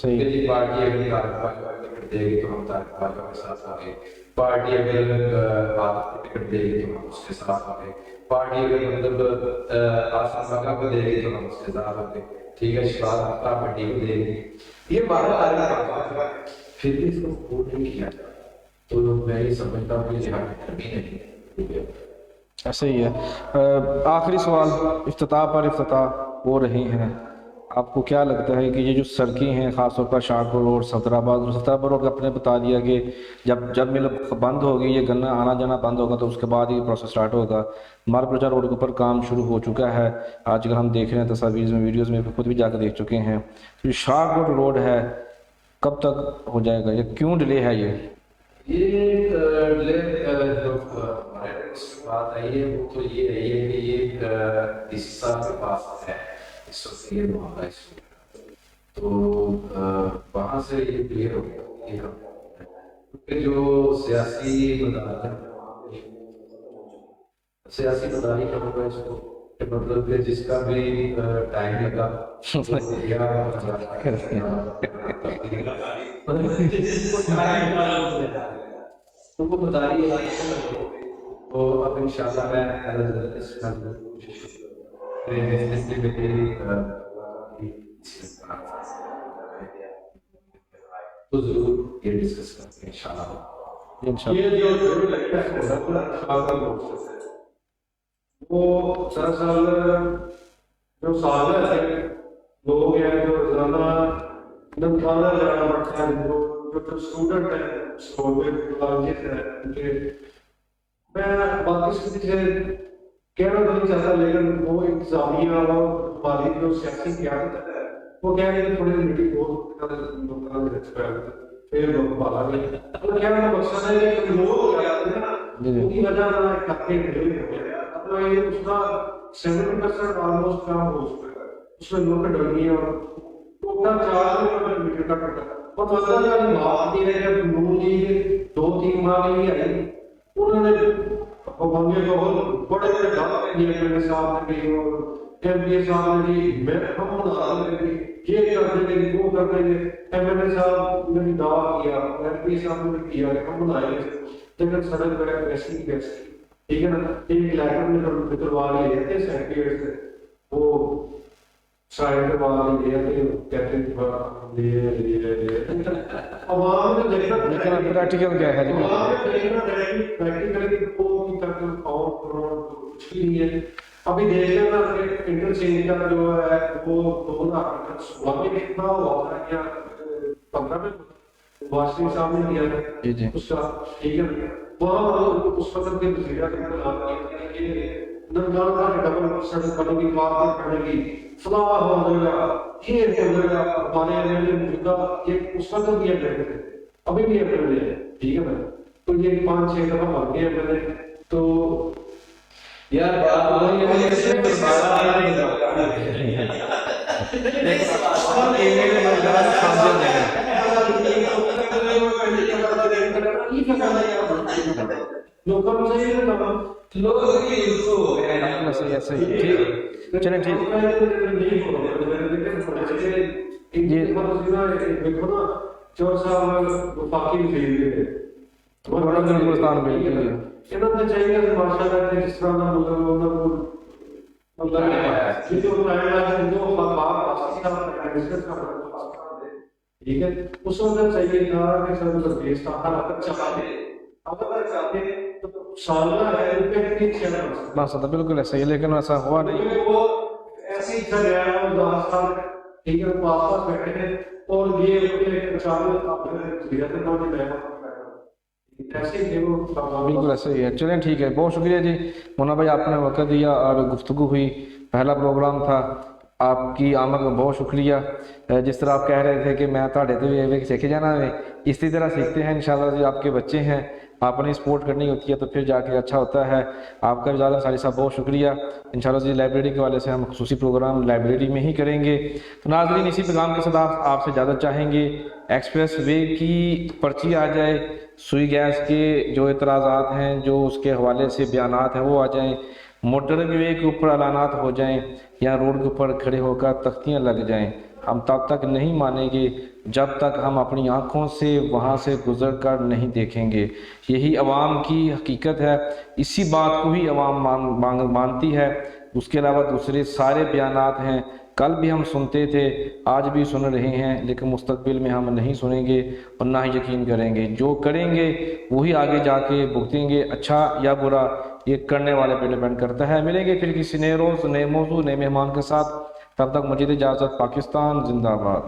کہ جی پارٹی اگر طارق باجوہ ٹکٹ دے گی تو ہم طارق باجوہ کے ساتھ آ گئے، پارٹی اگر عاطف ٹکٹ دے گی تو ہم اس کے ساتھ آ گئے، پارٹی اگر مطلب آسان بکا کو دے گی تو ہم اس کے ساتھ آ گئے. ٹھیک ہے، شفاعت اختر پٹی کو دے گی. یہ بات طارق باجوہ پھر بھی اس کو قبول نہیں کیا جائے تو میں یہ سمجھتا ہوں کہ یہاں کمی نہیں ہے. ایسے ہی ہے. آخری سوال، افتتاح پر افتتاح ہو رہی ہیں، آپ کو کیا لگتا ہے کہ یہ جو سڑکیں ہیں خاص طور پر شاہپور روڈ، صفدرآباد روڈ آپ نے بتا دیا کہ جب مل بند ہوگی، یہ گنا آنا جانا بند ہوگا تو اس کے بعد یہ پروسیس سٹارٹ ہوگا. مارپلچا روڈ کے اوپر کام شروع ہو چکا ہے، آج کل ہم دیکھ رہے ہیں تصاویر میں، ویڈیوز میں خود بھی جا کے دیکھ چکے ہیں. جو شاہپور روڈ ہے کب تک ہو جائے گا، یہ کیوں ڈیلے ہے؟ یہ ڈیلے جو ہمارے بات آئی ہے وہ تو یہ رہی ہے کہ یہ ڈی سی صاحب کے پاس ہے اس وقت یہ معاملہ، تو وہاں سے یہ کلیئر ہو گیا کہ جو سیاسی مداری کا ہوگا اس کو، مطلب کہ جس کا بھی ٹائم لگا تو وہ مداری ہے. تو اب انشاءاللہ میں کوشش تو ضرور یہ ڈسکس کرتے ہیں انشاءاللہ. انشاءاللہ. یہ جو ضرور لگتا ہے خاصا موقف ہے وہ دراصل جو سادہ ہے لوگ ہیں جو روزانہ نمخانہ جانا پڑتا ہے جو اسٹوڈنٹ ہے اسٹوڈنٹ ہے میں باقی کسی سے کہنا تو نہیں چاہتا لیکن وہ انتظامیہ اور ہماری جو سیاسی قیادت ہے وہ کہہ رہے ہیں تھوڑی میٹنگ لوگوں پھر لوگ بالا گئے تو کہنے کا مقصد ہے کہ لوگ کیا کرتے ہیں ان کی وجہ سے اکٹھے ڈیل ہو گیا تو یہ اس کا 70% آلموسٹ کام ہو چکا ہے اس میں لوگ ڈر گئی اور ٹوٹل 4 میٹر کا ٹوٹل اور مطلب یہ بات یہ ہے کہ نون لیگ 2-3 ماہ کے لیے آئی انہوں نے ہمیں بہت بڑے بڑے دعوے دیے میرے صاحب نے بھی اور ایم پی صاحب نے بھی میں ہم مناظر نے بھی یہ کر دیں گے وہ کر دیں گے ایم ایل اے صاحب نے بھی دعویٰ کیا ایم پی صاحب نے بھی کیا کہ ہم بنائیں گے لیکن سڑک پہ ویسی کی ویسی ٹھیک ہے نا ایک لیٹر نکلوا لیے تھے سیکریٹری سے وہ سائن کروا لیے تھے کہتے ہیں عوام نے دیکھا لیکن پریکٹیکل کیا ہے پریکٹیکلی کوئی تک اور کچھ بھی نہیں ہے. ابھی دیکھ لیں نا انٹرچینج کا جو ہے وہ 2016 میں کتنا ہوا تھا یا 15 میں واشنگ صاحب نے کیا تھا اس کا ٹھیک ہے وہاں اس وقت کے وزیر اعظم نے اعلان کیا کہ ننگال کا ڈبل سڑک بننے کی بات کرنے کی فلاح ہو جائے گا یہ ہو جائے گا ہمارے ایم ایل اے موجودہ یہ اس وقت بھی ایم ایل اے تھے ابھی بھی ایم ایل اے ہے ٹھیک ہے نا تو یہ 5-6 دفعہ بن گئے ایم ایل اے تو یار بات وہی ہے کہ صرف بارہ نہیں چلیں ٹھیک چور صاحب وفاقی وزیر تھے ہندوستان میں انہوں نے چاہیے کہ ماشاءاللہ جس طرح کا مطلب جو ٹھیک ہے اس وقت چاہیے تھا کہ سب دیش کا ہر حق چاہتے اگر چاہتے تو سالانہ ہے روپے کی مقصد بالکل ایسا ہی لیکن ایسا ہوا نہیں وہ ایسی جگہ ہے 10 سال ٹھیک ہے وہ آس پاس بیٹھے ہیں اور یہ اچانک اپنے زیادہ بالکل ایسا ہی ہے. چلیں ٹھیک ہے بہت شکریہ جی مونا بھائی آپ نے وقت دیا اور گفتگو ہوئی پہلا پروگرام تھا آپ کی آمد میں بہت شکریہ. جس طرح آپ کہہ رہے تھے کہ میں تھوڑے تو سیکھے جانا ہے اسی طرح سیکھتے ہیں انشاءاللہ جی آپ کے بچے ہیں آپ نے سپورٹ کرنی ہوتی ہے تو پھر جا کے اچھا ہوتا ہے. آپ کا بھی زیادہ ساری صاحب بہت شکریہ. انشاءاللہ جی لائبریری کے والے سے ہم خصوصی پروگرام لائبریری میں ہی کریں گے. تو ناظرین اسی پیغام کے ساتھ آپ سے اجازت چاہیں گے. ایکسپریس وے کی پرچی آ جائے, سوئی گیس کے جو اعتراضات ہیں جو اس کے حوالے سے بیانات ہیں وہ آ جائیں, موٹر وے کے اوپر اعلانات ہو جائیں یا روڈ کے اوپر کھڑے ہو کر تختیاں لگ جائیں, ہم تب تک نہیں مانیں گے جب تک ہم اپنی آنکھوں سے وہاں سے گزر کر نہیں دیکھیں گے. یہی عوام کی حقیقت ہے, اسی بات کو ہی عوام مانتی ہے. اس کے علاوہ دوسرے سارے بیانات ہیں, کل بھی ہم سنتے تھے آج بھی سن رہے ہیں, لیکن مستقبل میں ہم نہیں سنیں گے اور نہ ہی یقین کریں گے. جو کریں گے وہی آگے جا کے بھگتیں گے, اچھا یا برا یہ کرنے والے پہ ڈیپینڈ کرتا ہے. ملیں گے پھر کسی نئے روز نئے موضوع نئے مہمان کے ساتھ, تب تک مجھے اجازت. پاکستان زندہ باد.